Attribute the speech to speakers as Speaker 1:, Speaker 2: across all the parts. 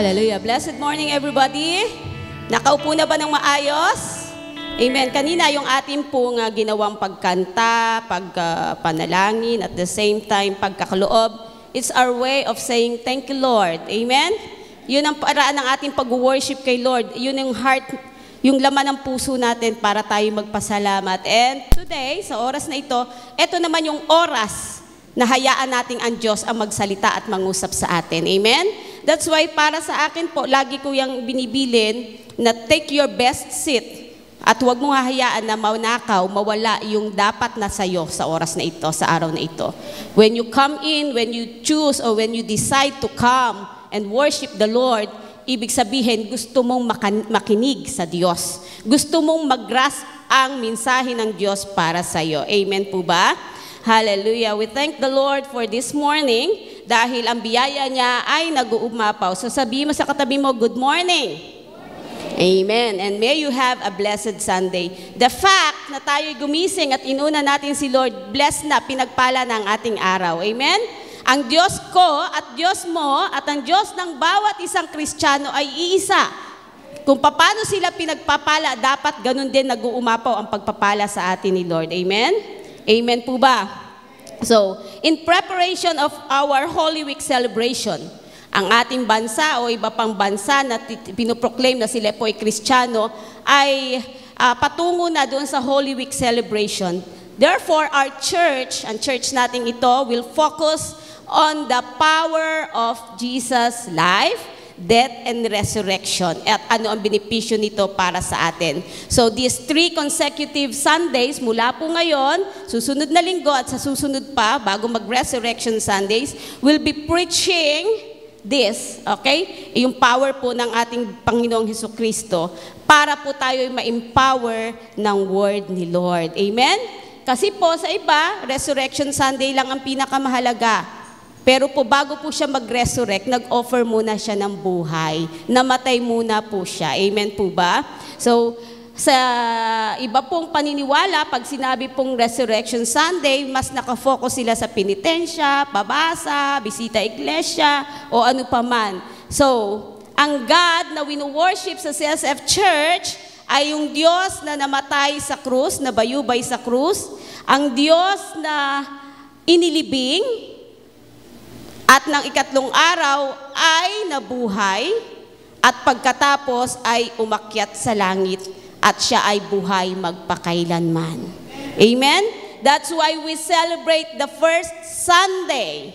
Speaker 1: Hallelujah. Blessed morning, everybody. Nakaupo na ba ng maayos? Amen. Kanina yung ating pong ginawang pagkanta, pagpanalangin, at the same time, pagkakaloob, it's our way of saying, thank you, Lord. Amen? Yun ang paraan ng ating pag-worship kay Lord. Yun yung heart, yung laman ng puso natin para tayo magpasalamat. And today, sa oras na ito naman yung oras na hayaan nating ang Diyos ang magsalita at mangusap sa atin. Amen? That's why para sa akin po, lagi ko yung binibilin na take your best seat at huwag mong hahayaan na maunakaw, mawala yung dapat na sa'yo sa oras na ito, sa araw na ito. When you come in, when you choose or when you decide to come and worship the Lord, ibig sabihin gusto mong makinig sa Diyos. Gusto mong mag-grasp ang mensahe ng Diyos para sa'yo. Amen po ba? Hallelujah. We thank the Lord for this morning dahil ang biyaya niya ay nag-uumapaw. So sabihin mo sa katabi mo, good morning. Amen. And may you have a blessed Sunday. The fact na tayo'y gumising at inuna natin si Lord, blessed na, pinagpala ng ating araw. Amen? Ang Diyos ko at Diyos mo at ang Diyos ng bawat isang Kristiyano ay iisa. Kung paano sila pinagpapala, dapat ganun din nag-uumapaw ang pagpapala sa atin ni Lord. Amen? Amen po ba? So, in preparation of our Holy Week celebration, ang ating bansa o iba pang bansa na pinoproclaim na sila po ay Kristiyano ay patungo na doon sa Holy Week celebration. Therefore, our church, ang church natin ito, will focus on the power of Jesus' life, death, and resurrection. At ano ang benepisyo nito para sa atin. So, these 3 consecutive Sundays, mula po ngayon, susunod na linggo at sa susunod pa, bago mag-Resurrection Sundays, we'll be preaching this, okay? Yung power po ng ating Panginoong Hesukristo para po tayo ma-empower ng Word ni Lord. Amen? Kasi po sa iba, Resurrection Sunday lang ang pinakamahalaga. Pero po bago po siya mag-resurrect, nag-offer muna siya ng buhay. Namatay muna po siya. Amen po ba? So, sa iba pong paniniwala, pag sinabi pong Resurrection Sunday, mas nakafocus sila sa penitensya, pabasa, bisita iglesia, o ano paman. So, ang God na wino-worship sa CSF Church ay yung Diyos na namatay sa krus, na bayubay sa krus, ang Diyos na inilibing, at ng ikatlong araw ay nabuhay at pagkatapos ay umakyat sa langit at siya ay buhay magpakailanman. Amen? That's why we celebrate the first Sunday.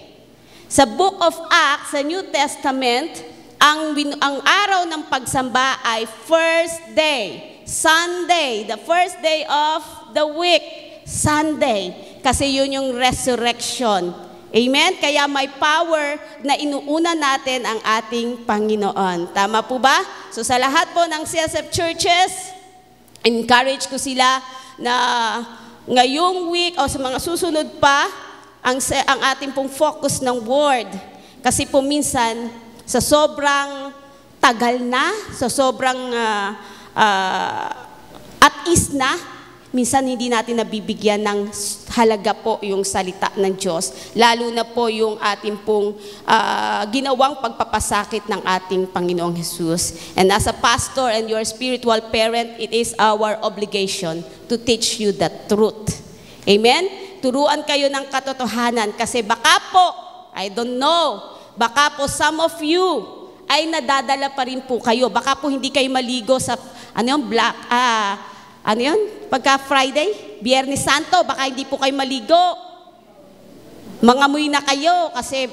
Speaker 1: Sa Book of Acts, sa New Testament, ang araw ng pagsamba ay first day, Sunday, the first day of the week, Sunday. Kasi yun yung resurrection. Amen? Kaya may power na inuuna natin ang ating Panginoon. Tama po ba? So sa lahat po ng CSF churches, encourage ko sila na ngayong week o sa mga susunod pa, ang ating pong focus ng Word. Kasi po minsan, sa sobrang tagal na, sa sobrang at is na, minsan hindi natin nabibigyan ng halaga po yung salita ng Diyos. Lalo na po yung ating pong ginawang pagpapasakit ng ating Panginoong Jesus. And as a pastor and your spiritual parent, it is our obligation to teach you the truth. Amen? Turuan kayo ng katotohanan kasi baka po, I don't know, baka po some of you ay nadadala pa rin po kayo. Baka po hindi kayo maligo sa, pagka Friday, Biyernes Santo, baka hindi po kayo maligo. Mangamoy na kayo kasi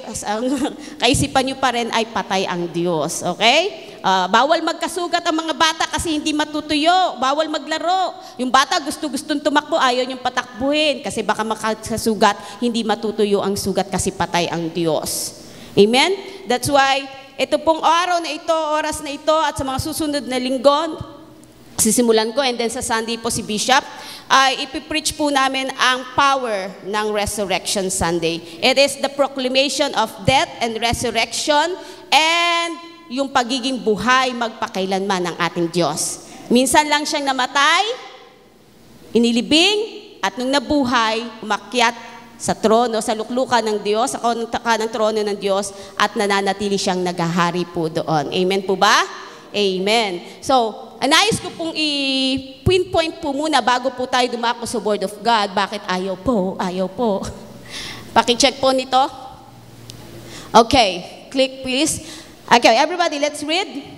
Speaker 1: kaisipan nyo pa rin ay patay ang Diyos. Okay? Bawal magkasugat ang mga bata kasi hindi matutuyo. Bawal maglaro. Yung bata gustong tumakbo, ayaw niyong patakbuhin kasi baka makasugat, hindi matutuyo ang sugat kasi patay ang Diyos. Amen? That's why, ito pong araw na ito, oras na ito, at sa mga susunod na linggo, sisimulan ko, and then sa Sunday po si Bishop, ipipreach po namin ang power ng Resurrection Sunday. It is the proclamation of death and resurrection and yung pagiging buhay magpakailanman ng ating Diyos. Minsan lang siyang namatay, inilibing, at nung nabuhay, umakyat sa trono, sa luklukan ng Diyos, sa kanang trono ng Diyos, at nananatili siyang naghahari po doon. Amen po ba? Amen. So, nais ko pong i-pinpoint po muna bago po tayo dumako sa Word of God. Bakit ayaw po? Ayaw po. Paki-check po nito. Okay, click please. Okay, everybody, let's read.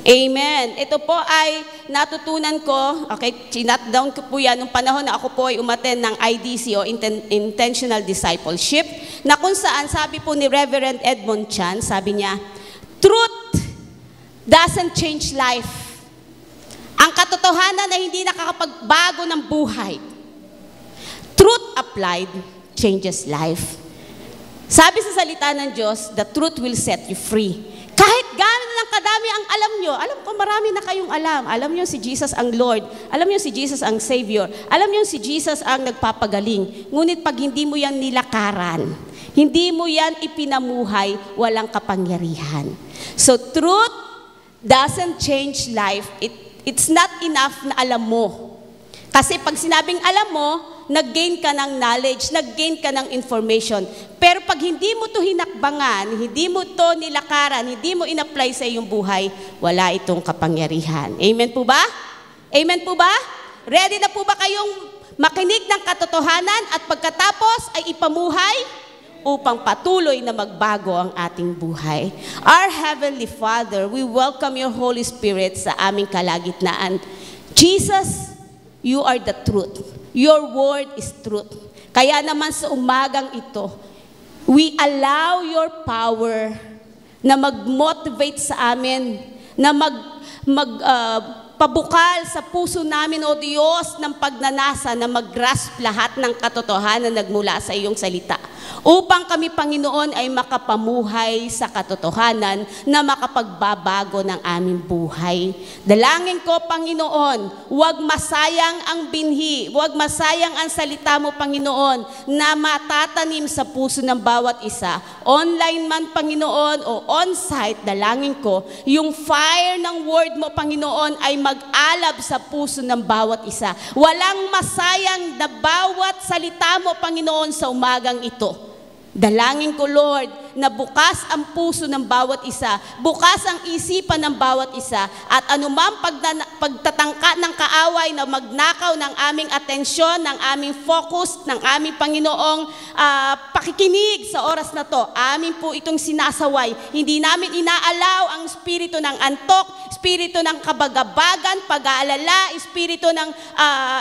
Speaker 1: Amen. Ito po ay natutunan ko, okay, chinat down ko po yan nung panahon na ako po ay umattend ng IDC o Intentional Discipleship, na kung saan sabi po ni Reverend Edmond Chan, sabi niya, truth doesn't change life. Ang katotohanan na hindi nakakapagbago ng buhay. Truth applied changes life. Sabi sa salita ng Diyos, the truth will set you free. Kahit gano'n lang kadami ang alam nyo, alam ko marami na kayong alam. Alam nyo si Jesus ang Lord. Alam nyo si Jesus ang Savior. Alam nyo si Jesus ang nagpapagaling. Ngunit pag hindi mo yan nilakaran, hindi mo yan ipinamuhay, walang kapangyarihan. So truth doesn't change life. It's not enough na alam mo. Kasi pag sinabing alam mo, nag-gain ka ng knowledge, nag-gain ka ng information. Pero pag hindi mo to hinakbangan, hindi mo to nilakaran, hindi mo in-apply sa iyong buhay, wala itong kapangyarihan. Amen po ba? Amen po ba? Ready na po ba kayong makinig ng katotohanan at pagkatapos ay ipamuhay upang patuloy na magbago ang ating buhay? Our Heavenly Father, we welcome your Holy Spirit sa aming kalagitnaan. Jesus, you are the truth. Your word is truth. Kaya naman sa umagang ito, we allow your power na mag-motivate sa amin, na pabukal sa puso namin, O Diyos, ng pagnanasa na mag-grasp lahat ng katotohanan na nagmula sa iyong salita. Upang kami, Panginoon, ay makapamuhay sa katotohanan na makapagbabago ng aming buhay. Dalangin ko, Panginoon, huwag masayang ang binhi, huwag masayang ang salita mo, Panginoon, na matatanim sa puso ng bawat isa. Online man, Panginoon, o on-site, dalangin ko, yung fire ng word mo, Panginoon, ay mag-alab sa puso ng bawat isa. Walang masayang na bawat salita mo, Panginoon, sa umagang ito. Dalangin ko, Lord, na bukas ang puso ng bawat isa, bukas ang isipan ng bawat isa, at anumang pagtatangka ng kaaway na magnakaw ng aming atensyon, ng aming focus, ng aming Panginoong pakikinig sa oras na to, amin po itong sinasaway. Hindi namin inaalaw ang espiritu ng antok, espiritu ng kabagabagan, pag-aalala, espiritu ng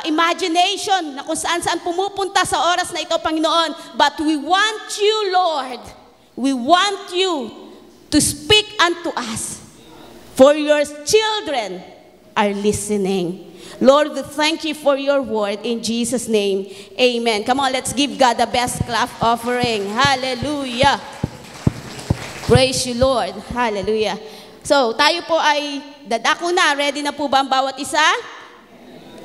Speaker 1: imagination na kung saan-saan pumupunta sa oras na ito, Panginoon. But we want you, Lord, we want you to speak unto us, for your children are listening. Lord, we thank you for your word in Jesus' name. Amen. Come on, let's give God the best clap offering. Hallelujah. Praise you, Lord. Hallelujah. So, tayo po ay dadako na. Ready na po ba ang bawat isa?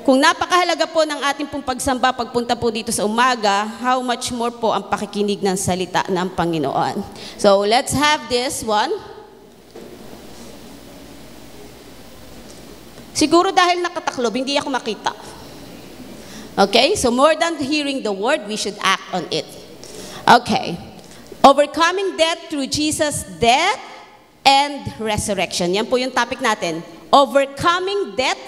Speaker 1: Kung napakahalaga po ng ating pong pagsamba pagpunta po dito sa umaga, how much more po ang pakikinig ng salita ng Panginoon. So, let's have this one. Siguro dahil nakataklob, hindi ako makita. Okay? So, more than hearing the word, we should act on it. Okay. Overcoming death through Jesus' death and resurrection. Yan po yung topic natin. Overcoming death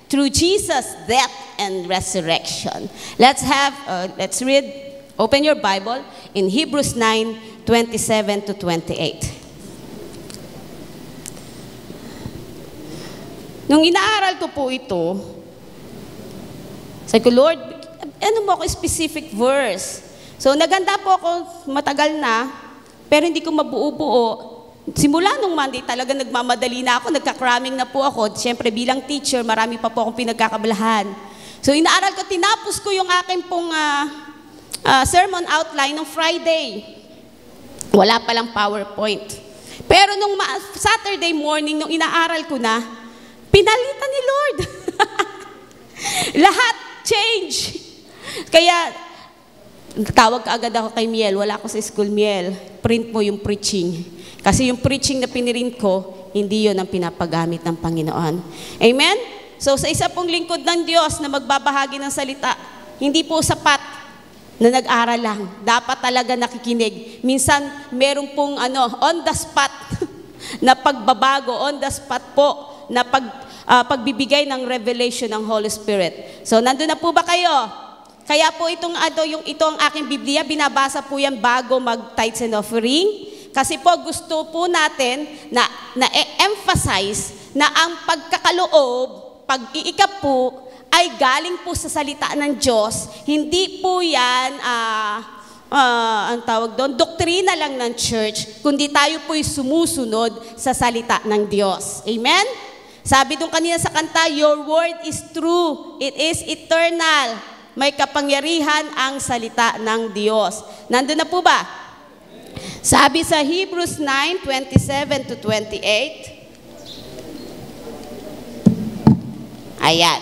Speaker 1: through Jesus' death and resurrection. Let's read, open your Bible in Hebrews 9:27 to 28. Nung inaaral ko po ito, sabi ko, Lord, ano mo ako specific verse? So naganda po ako matagal na, pero hindi ko mabuo-buo. Simula nung Monday, talaga nagmamadali na ako, nagka-cramming na po ako. Siyempre, bilang teacher, marami pa po akong pinagkakabalahan. So, inaaral ko, tinapos ko yung aking pong sermon outline ng Friday. Wala palang PowerPoint. Pero nung Saturday morning, nung inaaral ko na, pinalitan ni Lord. Lahat change. Kaya, tawag ka agad ako kay Miel. Wala ako sa school, Miel. Print mo yung preaching. Kasi yung preaching na pinirint ko, hindi yun ang pinapagamit ng Panginoon. Amen? So sa isa pong lingkod ng Diyos na magbabahagi ng salita, hindi po sapat na nag-aral lang. Dapat talaga nakikinig. Minsan, meron pong on the spot na pagbabago, on the spot po na pagbibigay ng revelation ng Holy Spirit. So, nandun na po ba kayo? Kaya po ito ang aking Biblia, binabasa po yan bago mag-tithes and offering. Kasi po gusto po natin na emphasize na ang pagkakaloob, pag-iikap po, ay galing po sa salita ng Diyos. Hindi po yan, ang tawag doon, doktrina lang ng church, kundi tayo po'y sumusunod sa salita ng Diyos. Amen? Sabi doon kanina sa kanta, your word is true, it is eternal. May kapangyarihan ang salita ng Diyos. Nandun na po ba? Sabi sa Hebrews 9:27 to 28. Ayan.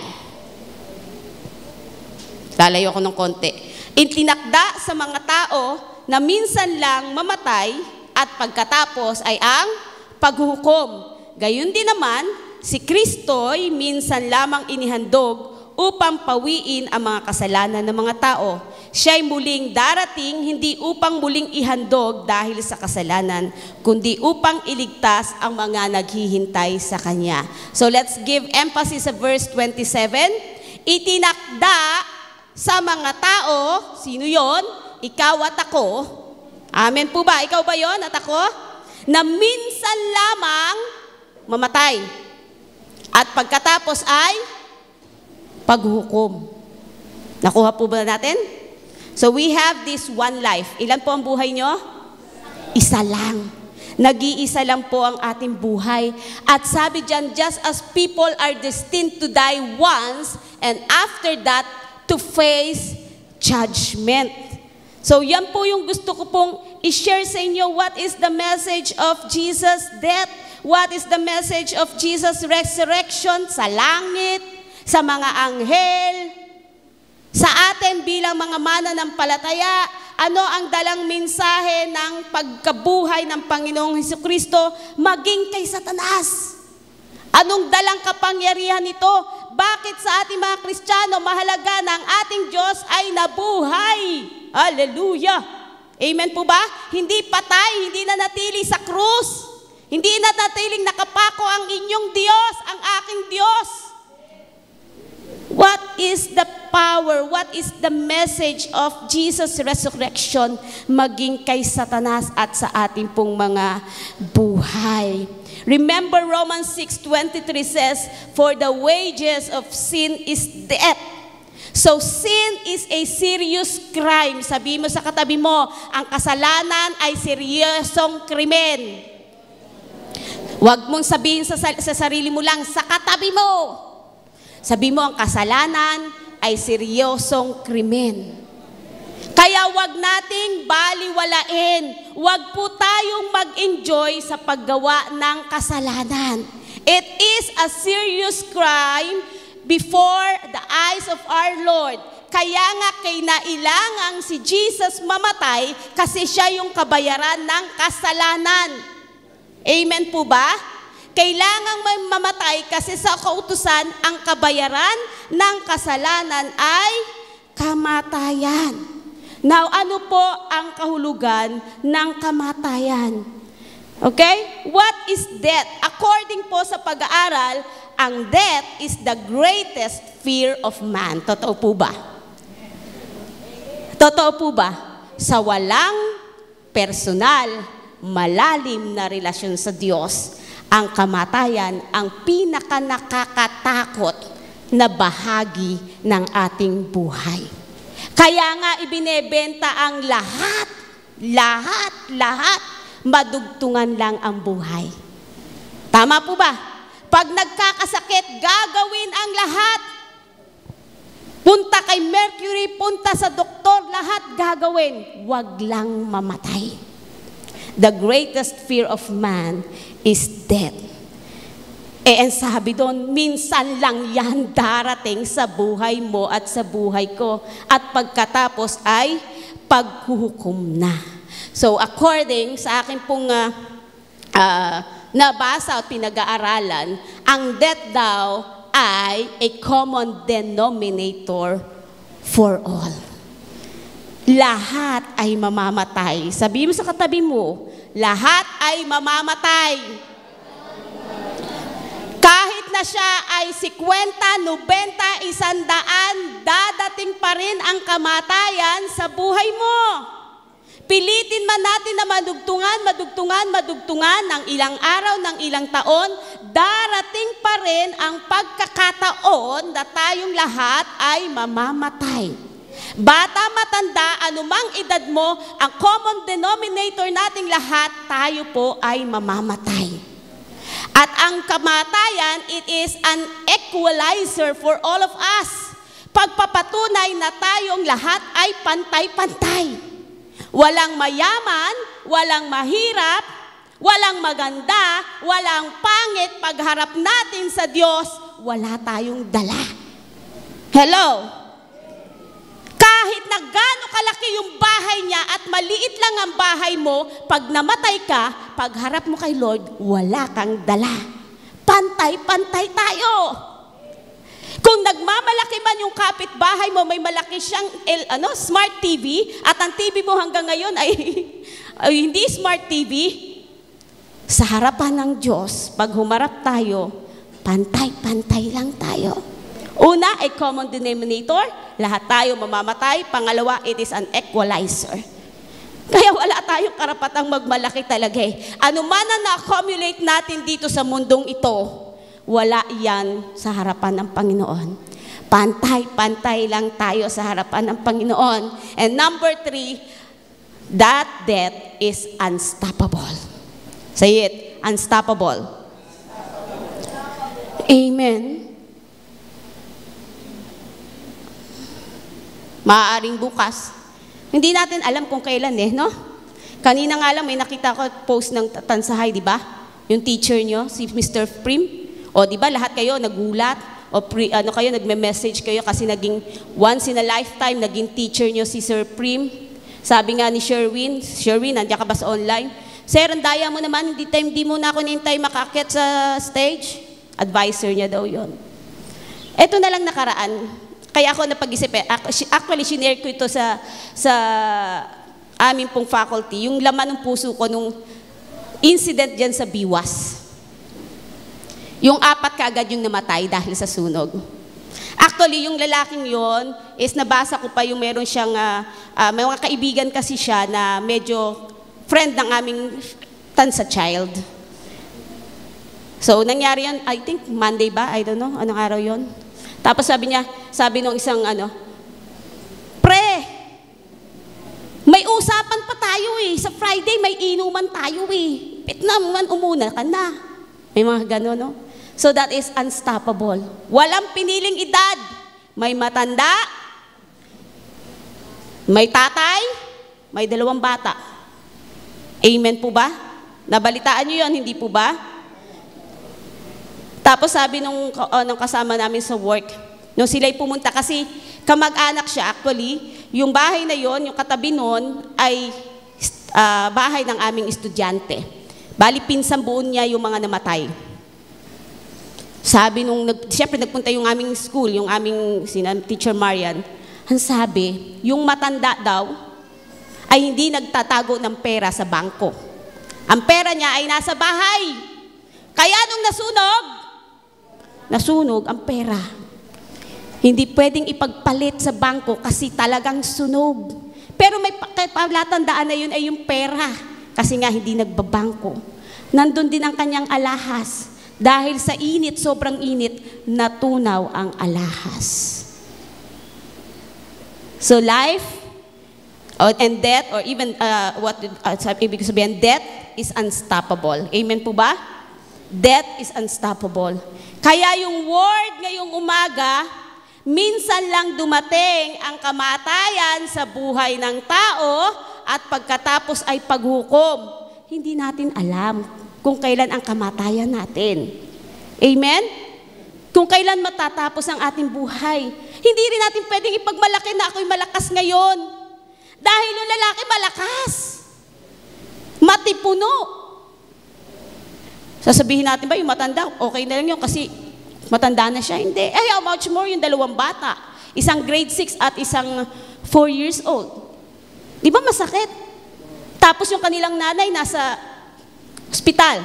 Speaker 1: Lalayo ko ng konti. Itinakda sa mga tao na minsan lang mamatay at pagkatapos ay ang paghuhukom. Gayun din naman, si Kristo'y minsan lamang inihandog upang pawiin ang mga kasalanan ng mga tao. Siya'y muling darating, hindi upang muling ihandog dahil sa kasalanan, kundi upang iligtas ang mga naghihintay sa Kanya. So let's give emphasis sa verse 27. Itinakda sa mga tao, sino yon? Ikaw at ako. Amen po ba? Ikaw ba yon at ako? Na minsan lamang mamatay. At pagkatapos ay paghukom. Nakuha po ba natin? So we have this one life. Ilan po ang buhay nyo? Isa lang. Nag-iisa lang po ang ating buhay. At sabi dyan, just as people are destined to die once, and after that, to face judgment. So yan po yung gusto ko pong i-share sa inyo. What is the message of Jesus' death? What is the message of Jesus' resurrection? Sa langit, sa mga anghel, sa atin bilang mga mananampalataya, ano ang dalang mensahe ng pagkabuhay ng Panginoong Hesukristo maging kay Satanas? Anong dalang kapangyarihan nito? Bakit sa ating mga Kristiyano mahalaga na ang ating Diyos ay nabuhay? Hallelujah! Amen po ba? Hindi patay, hindi na natili sa krus. Hindi na natiling nakapako ang inyong Diyos, ang aking Diyos. What is the power? What is the message of Jesus' resurrection maging kay Satanas at sa ating pong mga buhay? Remember Romans 6:23 says, for the wages of sin is death. So sin is a serious crime. Sabi mo sa katabi mo, ang kasalanan ay seryosong krimen. Huwag mong sabihin sa sarili mo lang, sa katabi mo. Sabi mo, ang kasalanan ay seryosong krimen. Kaya wag nating baliwalain. Wag po tayong mag-enjoy sa paggawa ng kasalanan. It is a serious crime before the eyes of our Lord. Kaya nga kinailangang si Jesus mamatay kasi siya yung kabayaran ng kasalanan. Amen po ba? Kailangang may mamatay kasi sa kautusan ang kabayaran ng kasalanan ay kamatayan. Now, ano po ang kahulugan ng kamatayan? Okay? What is death? According po sa pag-aaral, ang death is the greatest fear of man. Totoo po ba? Totoo po ba? Sa walang personal, malalim na relasyon sa Diyos, ang kamatayan ang pinaka-nakakatakot na bahagi ng ating buhay. Kaya nga ibinebenta ang lahat, madugtungan lang ang buhay. Tama po ba? Pag nagkakasakit, gagawin ang lahat. Punta kay Mercury, punta sa doktor, lahat gagawin. Wag lang mamatay. The greatest fear of man is death. And sabi doon, minsan lang yan darating sa buhay mo at sa buhay ko. At pagkatapos ay paghuhukom na. So according sa akin pong nabasa at pinag-aaralan, ang death daw ay a common denominator for all. Lahat ay mamamatay. Sabihin mo sa katabi mo, lahat ay mamamatay. Kahit na siya ay 50, 90, 100, dadating pa rin ang kamatayan sa buhay mo. Pilitin man natin na madugtungan ng ilang araw, ng ilang taon, darating pa rin ang pagkakataon na tayong lahat ay mamamatay. Bata, matanda, anumang edad mo, ang common denominator nating lahat, tayo po ay mamamatay. At ang kamatayan, it is an equalizer for all of us. Pagpapatunay na tayong lahat ay pantay-pantay. Walang mayaman, walang mahirap, walang maganda, walang pangit. Pagharap natin sa Diyos, wala tayong dala. Hello? Kahit na gaano kalaki yung bahay niya at maliit lang ang bahay mo, pag namatay ka, pagharap mo kay Lord, wala kang dala. Pantay-pantay tayo. Kung nagmamalaki man yung kapitbahay mo, may malaki siyang smart TV, at ang TV mo hanggang ngayon ay hindi smart TV, sa harapan ng Diyos, pag humarap tayo, pantay-pantay lang tayo. Una, a common denominator, lahat tayo mamamatay. Pangalawa, it is an equalizer. Kaya wala tayong karapatang magmalaki talaga eh. Ano man na na-accumulate natin dito sa mundong ito, wala yan sa harapan ng Panginoon. Pantay-pantay lang tayo sa harapan ng Panginoon. And number 3, that death is unstoppable. Say it, unstoppable. Amen. Maaaring bukas. Hindi natin alam kung kailan no? Kanina nga lang may nakita ko post ng Tansahay, di ba? Yung teacher nyo, si Mr. Prim. O di ba lahat kayo nagulat? O kayo nagme-message kayo kasi naging once in a lifetime naging teacher nyo si Sir Prim. Sabi nga ni Sherwin, nandiyan ka ba sa online? Sir, ang daya mo naman, hindi mo na ako nintay makakit sa stage. Advisor niya daw yon. Ito na lang nakaraan. Kaya ako napag-isip actually, shinare ko ito sa aming pong faculty, yung laman ng puso ko nung incident dyan sa Biwas. Yung 4 kaagad yung namatay dahil sa sunog. Actually, yung lalaking yon is nabasa ko pa yung meron siyang, may mga kaibigan kasi siya na medyo friend ng aming Tansa child. So, nangyari yan, I think Monday ba? I don't know, anong araw yon. Tapos sabi nung isang pre, may usapan pa tayo sa Friday may inuman tayo Vietnam man, umuna ka na. May mga gano'n, no? So that is unstoppable. Walang piniling edad. May matanda, may tatay, may 2 bata. Amen po ba? Nabalitaan nyo yon, hindi po ba? Tapos sabi nung kasama namin sa work, nung sila'y pumunta, kasi kamag-anak siya actually, yung bahay na yon, yung katabi nun, ay bahay ng aming estudyante. Bali, pinsang buon niya yung mga namatay. Sabi siyempre nagpunta yung aming school, yung aming Teacher Marian, ang sabi, yung matanda daw, ay hindi nagtatago ng pera sa bangko. Ang pera niya ay nasa bahay. Kaya nung nasunog ang pera. Hindi pwedeng ipagpalit sa bangko kasi talagang sunog. Pero may palatandaan na yun ay yung pera. Kasi nga hindi nagbabangko. Nandun din ang kanyang alahas. Dahil sa init, sobrang init, natunaw ang alahas. So life and death, or even ibig sabihin, death is unstoppable. Amen po ba? Death is unstoppable. Kaya yung word ngayong umaga, minsan lang dumating ang kamatayan sa buhay ng tao at pagkatapos ay paghukom. Hindi natin alam kung kailan ang kamatayan natin. Amen? Kung kailan matatapos ang ating buhay. Hindi rin natin pwedeng ipagmalaki na ako'y malakas ngayon. Dahil yung lalaki malakas. Matipuno. Sasabihin natin ba, yung matanda, okay na lang yun kasi Matanda na siya. Hindi. How much more yung dalawang bata? Isang grade 6 at isang 4 years old. Di ba masakit? Tapos yung kanilang nanay nasa ospital.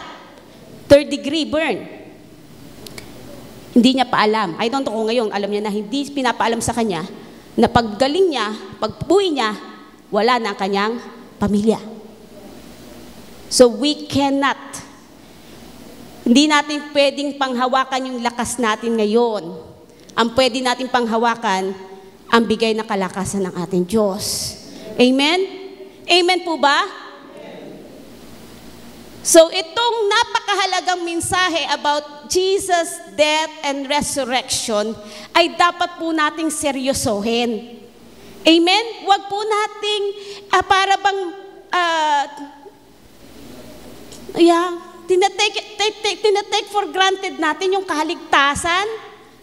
Speaker 1: 3rd degree burn. Hindi niya pa alam. I don't know kung ngayon, alam niya na hindi pinapaalam sa kanya na paggaling niya, pagbuhay niya, wala na ang kanyang pamilya. So we cannot, hindi natin pwedeng panghawakan yung lakas natin ngayon. Ang pwede natin panghawakan, ang bigay na kalakasan ng ating Diyos. Amen? Amen po ba? So itong napakahalagang mensahe about Jesus' death and resurrection ay dapat po nating seryosohin. Amen? Huwag po nating para bang tinatake for granted natin yung kaligtasan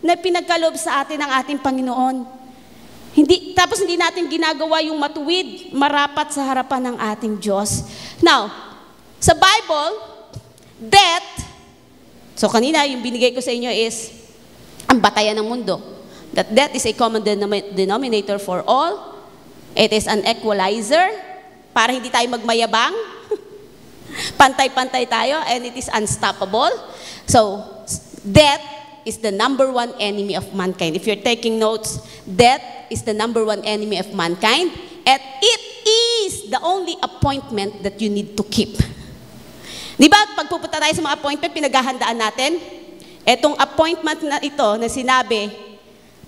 Speaker 1: na pinagkaloob sa atin ng ating Panginoon. Tapos hindi natin ginagawa yung matuwid, marapat sa harapan ng ating Diyos. Now, sa Bible, death, so kanina yung binigay ko sa inyo is ang batayan ng mundo. That death is a common denominator for all. It is an equalizer para hindi tayo magmayabang. Pantay-pantay tayo, and it is unstoppable. So, death is the number 1 enemy of mankind. If you're taking notes, death is the number 1 enemy of mankind, and it is the only appointment that you need to keep. Di ba, pag pupunta tayo sa mga appointment, pinaghahandaan natin? Etong appointment na ito na sinabi,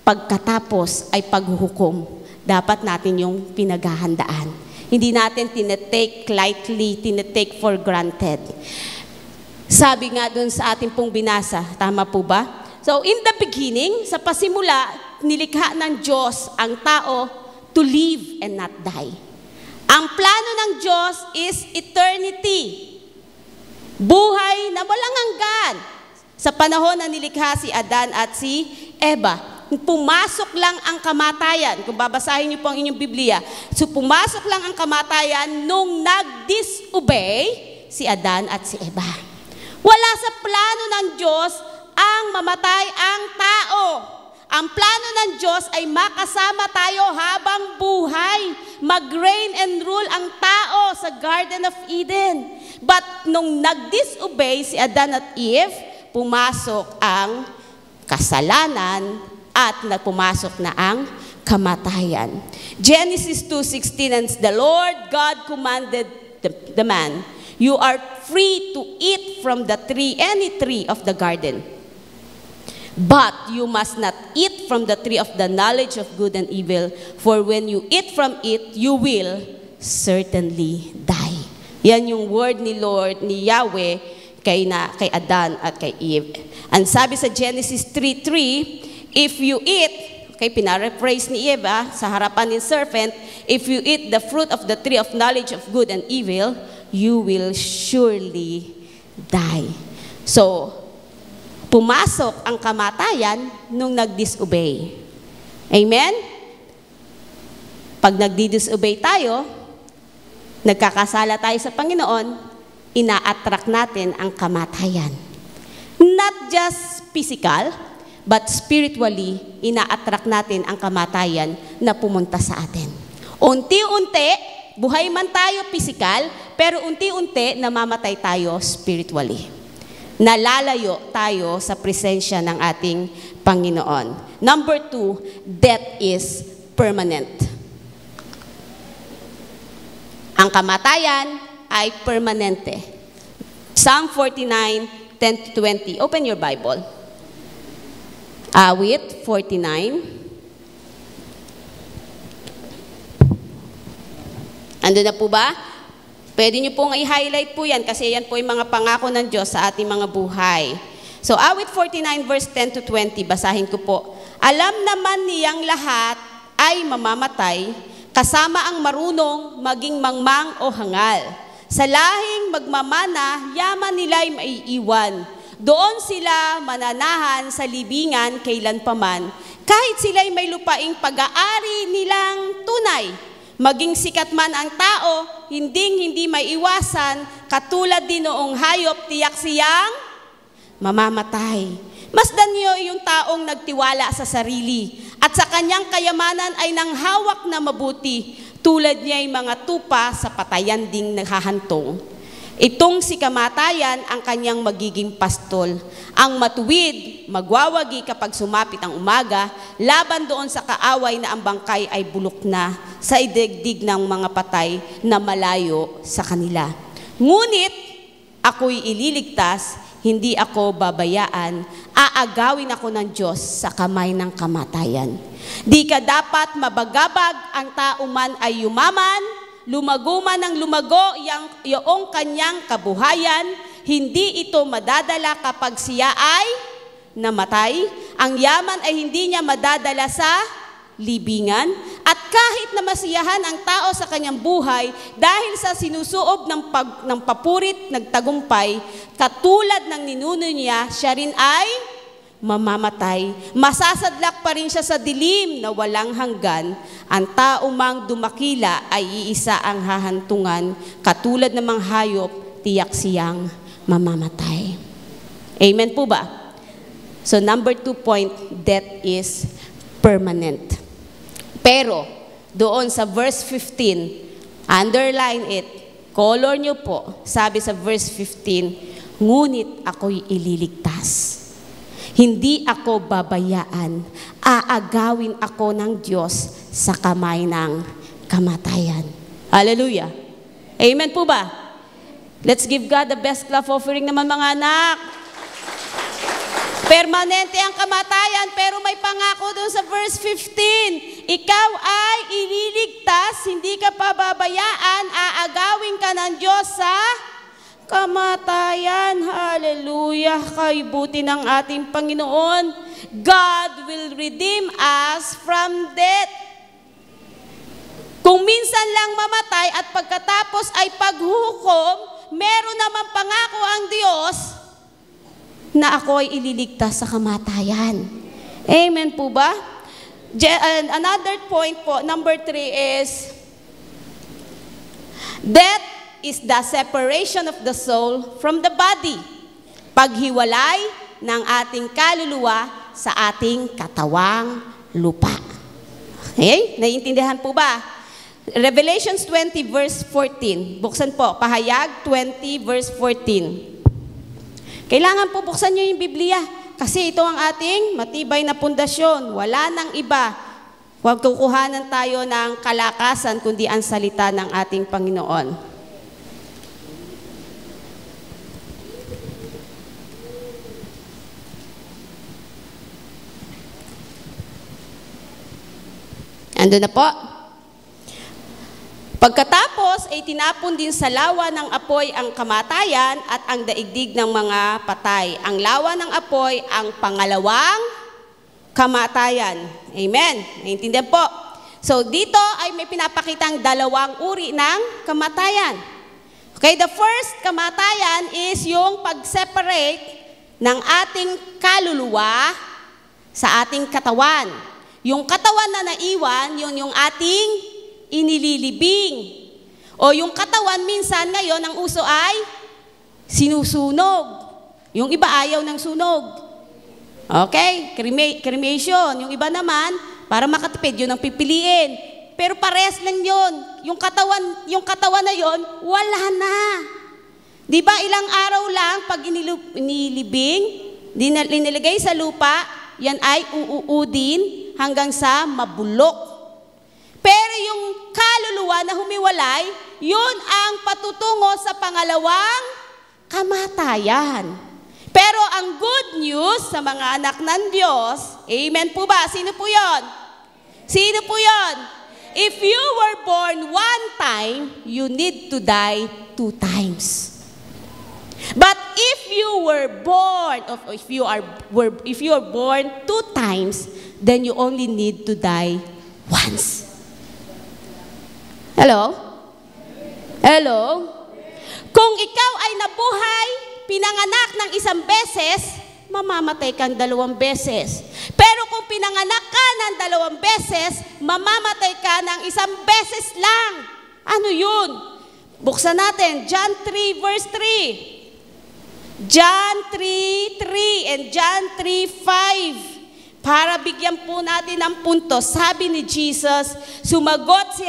Speaker 1: pagkatapos ay paghuhukom, dapat natin yung pinaghahandaan. Hindi natin tinetake lightly, tinetake for granted. Sabi nga dun sa ating pong binasa, tama po ba? So, in the beginning, sa pasimula, nilikha ng Diyos ang tao to live and not die. Ang plano ng Diyos is eternity. Buhay na walang hanggan. Sa panahon na nilikha si Adan at si Eva, pumasok lang ang kamatayan. Kung babasahin niyo po ang inyong Biblia, so pumasok lang ang kamatayan nung nag-disobey si Adan at si Eva. Wala sa plano ng Diyos ang mamatay ang tao. Ang plano ng Diyos ay makasama tayo habang buhay. Mag-reign and rule ang tao sa Garden of Eden. But nung nag-disobey si Adan at Eve, pumasok ang kasalanan at pumasok na ang kamatayan. Genesis 2:16, and the Lord God commanded the man, you are free to eat from the tree, any tree of the garden. But you must not eat from the tree of the knowledge of good and evil, for when you eat from it, you will certainly die. Yan yung word ni Lord, ni Yahweh, kay Adan at kay Eve. And sabi sa Genesis 3:3, if you eat, okay, pinarephrase ni Eve sa harapan ng serpent, if you eat the fruit of the tree of knowledge of good and evil, you will surely die. So, pumasok ang kamatayan nung nag-disobey. Amen? Pag nag-disobey tayo, nagkakasala tayo sa Panginoon, ina-attract natin ang kamatayan. Not just physical, but spiritually, ina-attract natin ang kamatayan na pumunta sa atin. Unti-unti, buhay man tayo physical, pero unti-unti namamatay tayo spiritually. Nalalayo tayo sa presensya ng ating Panginoon. Number 2, death is permanent. Ang kamatayan ay permanente. Psalm 49:10-20. Open your Bible. Awit 49. Ando na po ba? Pwede nyo pong i-highlight po yan kasi yan po yung mga pangako ng Diyos sa ating mga buhay. So, Awit 49 verse 10-20, basahin ko po. Alam naman niyang lahat ay mamamatay, kasama ang marunong maging mangmang o hangal. Sa lahing magmamana, yaman nila'y maiiwan. Doon sila mananahan sa libingan kailanpaman, kahit sila'y may lupaing pag-aari nilang tunay. Maging sikat man ang tao, hindi maiiwasan, katulad din noong hayop, tiyak siyang mamamatay. Masdan niyo yung taong nagtiwala sa sarili at sa kanyang kayamanan ay nanghawak na mabuti, tulad niya ay mga tupa sa patayan ding naghahantong. Itong si kamatayan ang kanyang magiging pastol. Ang matuwid, magwawagi kapag sumapit ang umaga, laban doon sa kaaway na ang bangkay ay bulok na sa idigdig ng mga patay na malayo sa kanila. Ngunit ako'y ililigtas, hindi ako babayaan, aagawin ako ng Diyos sa kamay ng kamatayan. Di ka dapat mabagabag, ang tao man ay yumaman, lumago man ng lumago yung kanyang kabuhayan, hindi ito madadala kapag siya ay namatay. Ang yaman ay hindi niya madadala sa libingan. At kahit na masiyahan ang tao sa kanyang buhay, dahil sa sinusuob ng papurit, nagtagumpay, katulad ng ninuno niya, siya rin ay mamamatay. Masasadlak pa rin siya sa dilim na walang hanggan. Ang tao mang dumakila ay iisa ang hahantungan. Katulad ng mga hayop, tiyak siyang mamamatay. Amen po ba? So number 2 point, death is permanent. Pero doon sa verse 15, underline it, color nyo po, sabi sa verse 15, ngunit ako'y ililigtas. Hindi ako babayaan, aagawin ako ng Diyos sa kamay ng kamatayan. Hallelujah. Amen po ba? Let's give God the best clap offering naman mga anak. Permanente ang kamatayan, pero may pangako doon sa verse 15. Ikaw ay ililigtas, hindi ka pababayaan, aagawin ka ng Diyos sa kamatayan. Hallelujah. Kay buti ng ating Panginoon. God will redeem us from death. Kung minsan lang mamatay at pagkatapos ay paghukom, meron naman pangako ang Diyos na ako ay ililigtas sa kamatayan. Amen po ba? Another point po, number 3 is, death is the separation of the soul from the body. Paghiwalay ng ating kaluluwa sa ating katawang lupa. Okay? Naiintindihan po ba? Revelations 20 verse 14. Buksan po, Pahayag 20 verse 14. Kailangan po buksan nyo yung Biblia kasi ito ang ating matibay na pundasyon. Wala nang iba. Huwag kukuhanan tayo ng kalakasan kundi ang salita ng ating Panginoon. Ando na po. Pagkatapos ay tinapon din sa lawa ng apoy ang kamatayan at ang daigdig ng mga patay. Ang lawa ng apoy ang pangalawang kamatayan. Amen. Naintindihan po. So dito ay may pinapakitang dalawang uri ng kamatayan. Okay, the first kamatayan is yung pag-separate ng ating kaluluwa sa ating katawan. Yung katawan na naiwan, yun yung ating inililibing. O yung katawan minsan ngayon, ang uso ay sinusunog. Yung iba ayaw ng sunog. Okay? Cremation. Yung iba naman, para makatipid, yun ang pipiliin. Pero pares lang yun. Yung katawan na yun, wala na. Di ba ilang araw lang pag inilibing, inilagay sa lupa, yan ay uuudin hanggang sa mabulok. Pero yung kaluluwa na humiwalay, yun ang patutungo sa pangalawang kamatayan. Pero ang good news sa mga anak ng Diyos, amen po ba? Sino po yun? Sino po yun? If you were born one time, you need to die 2 times. But if you were born, if you are born 2 times, then you only need to die once. Hello? Hello? Kung ikaw ay nabuhay, pinanganak ng 1 beses, mamamatay kang 2 beses. Pero kung pinanganak ka ng 2 beses, mamamatay ka ng 1 beses lang. Ano yun? Buksan natin, John 3 verse 3. John 3:3 and John 3:5. Para bigyan po natin ng punto, sabi ni Jesus, sumagot si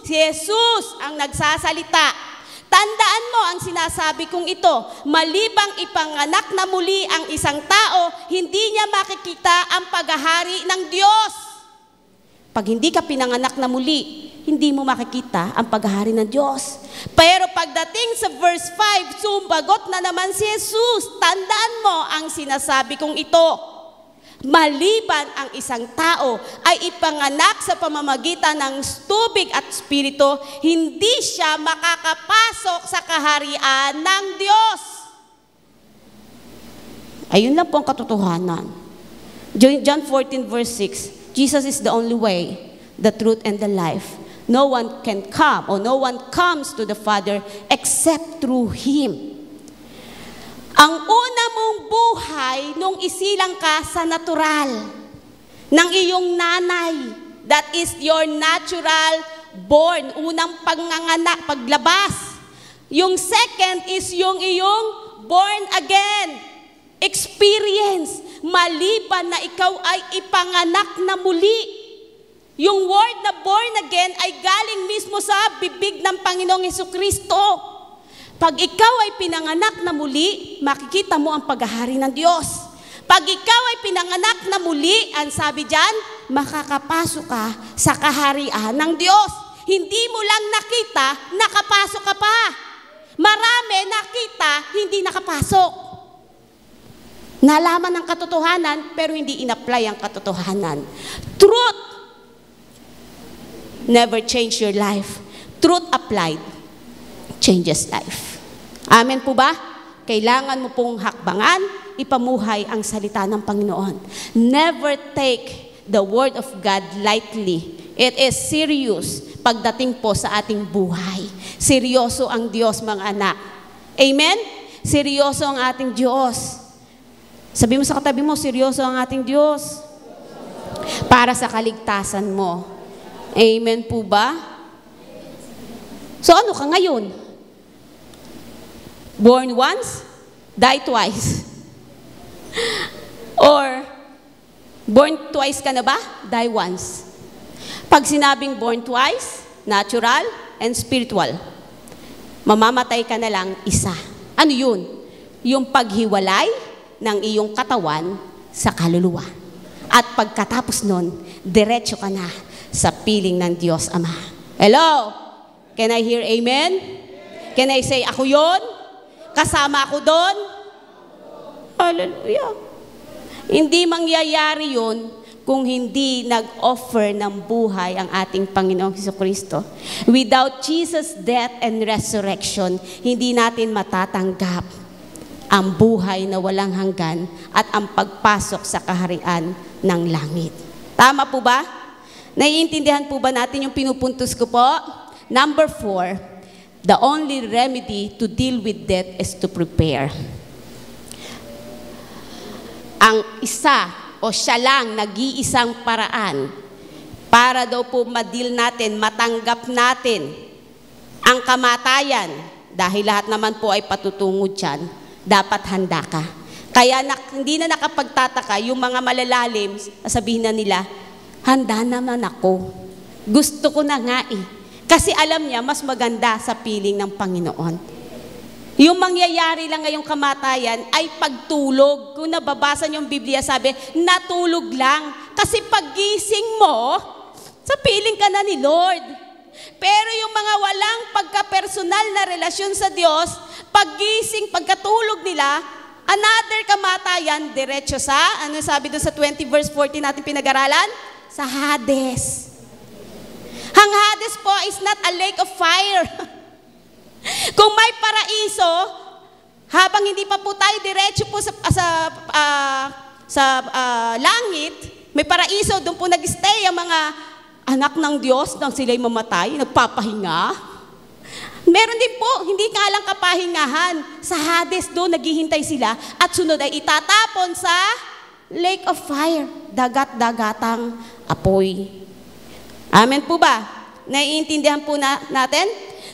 Speaker 1: Jesus ang nagsasalita. Tandaan mo ang sinasabi kong ito, malibang ipanganak na muli ang isang tao, hindi niya makikita ang paghahari ng Diyos. Pag hindi ka pinanganak na muli, hindi mo makikita ang paghahari ng Diyos. Pero pagdating sa verse 5, sumagot na naman si Jesus. Tandaan mo ang sinasabi kong ito. Maliban ang isang tao ay ipanganak sa pamamagitan ng tubig at espiritu, hindi siya makakapasok sa kaharian ng Diyos. Ayun lang po ang katotohanan. John 14 verse 6, Jesus is the only way, the truth, and the life. No one can come, or no one comes to the Father except through Him. Ang una mong buhay nung isilang ka sa natural ng iyong nanay, that is your natural born, unang panganganak, paglabas. Yung second is yung iyong born again experience, maliban na ikaw ay ipanganak na muli. Yung word na born again ay galing mismo sa bibig ng Panginoong Hesukristo. Pag ikaw ay pinanganak na muli, makikita mo ang paghahari ng Diyos. Pag ikaw ay pinanganak na muli, ang sabi dyan, makakapasok ka sa kaharian ng Diyos. Hindi mo lang nakita, nakapasok ka pa. Marami nakita, hindi nakapasok. Nalaman ang katotohanan, pero hindi in-apply ang katotohanan. Truth never change your life. Truth applied changes life. Amen po ba? Kailangan mo pong hakbangan, ipamuhay ang salita ng Panginoon. Never take the word of God lightly. It is serious pagdating po sa ating buhay. Seryoso ang Diyos, mga anak. Amen? Seryoso ang ating Diyos. Sabi mo sa katabi mo, seryoso ang ating Diyos. Para sa kaligtasan mo. Amen po ba? So ano ka ngayon? Born once, die twice. Or, born twice ka na ba? Die once. Pag sinabing born twice, natural and spiritual, mamamatay ka na lang isa. Ano yun? Yung paghiwalay ng iyong katawan sa kaluluwa. At pagkatapos nun, diretso ka na sa piling ng Diyos Ama. Hello? Can I hear amen? Can I say, ako yon? Kasama ako doon? Hallelujah. Hindi mangyayari yun kung hindi nag-offer ng buhay ang ating Panginoong Hesukristo. Without Jesus' death and resurrection, hindi natin matatanggap ang buhay na walang hanggan at ang pagpasok sa kaharian ng langit. Tama po ba? Naiintindihan po ba natin yung pinupuntos ko po? Number 4, the only remedy to deal with death is to prepare. Ang isa o siya lang, nag-iisang paraan para daw po ma-deal natin, matanggap natin ang kamatayan, dahil lahat naman po ay patutungo dyan, dapat handa ka. Kaya hindi na nakapagtataka yung mga malalalim, sabihin na nila, handa naman ako. Gusto ko na nga eh. Kasi alam niya, mas maganda sa piling ng Panginoon. Yung mangyayari lang ngayong kamatayan ay pagtulog. Kung nababasa niyo yung Biblia, sabi, natulog lang. Kasi paggising mo, sa piling ka na ni Lord. Pero yung mga walang pagkapersonal na relasyon sa Diyos, paggising, pagkatulog nila, another kamatayan, diretso sa, ano sabi doon sa 20 verse 14 natin pinag-aralan? Sa Hades. Ang Hades po is not a lake of fire. Kung may paraiso, habang hindi pa po tayo diretso po sa langit, may paraiso, doon po nag-stay ang mga anak ng Diyos nang sila'y mamatay, nagpapahinga. Meron din po, hindi nga lang kapahingahan. Sa Hades doon, naghihintay sila at sunod ay itatapon sa lake of fire, dagat-dagatang apoy. Amen po ba? Naiintindihan po natin?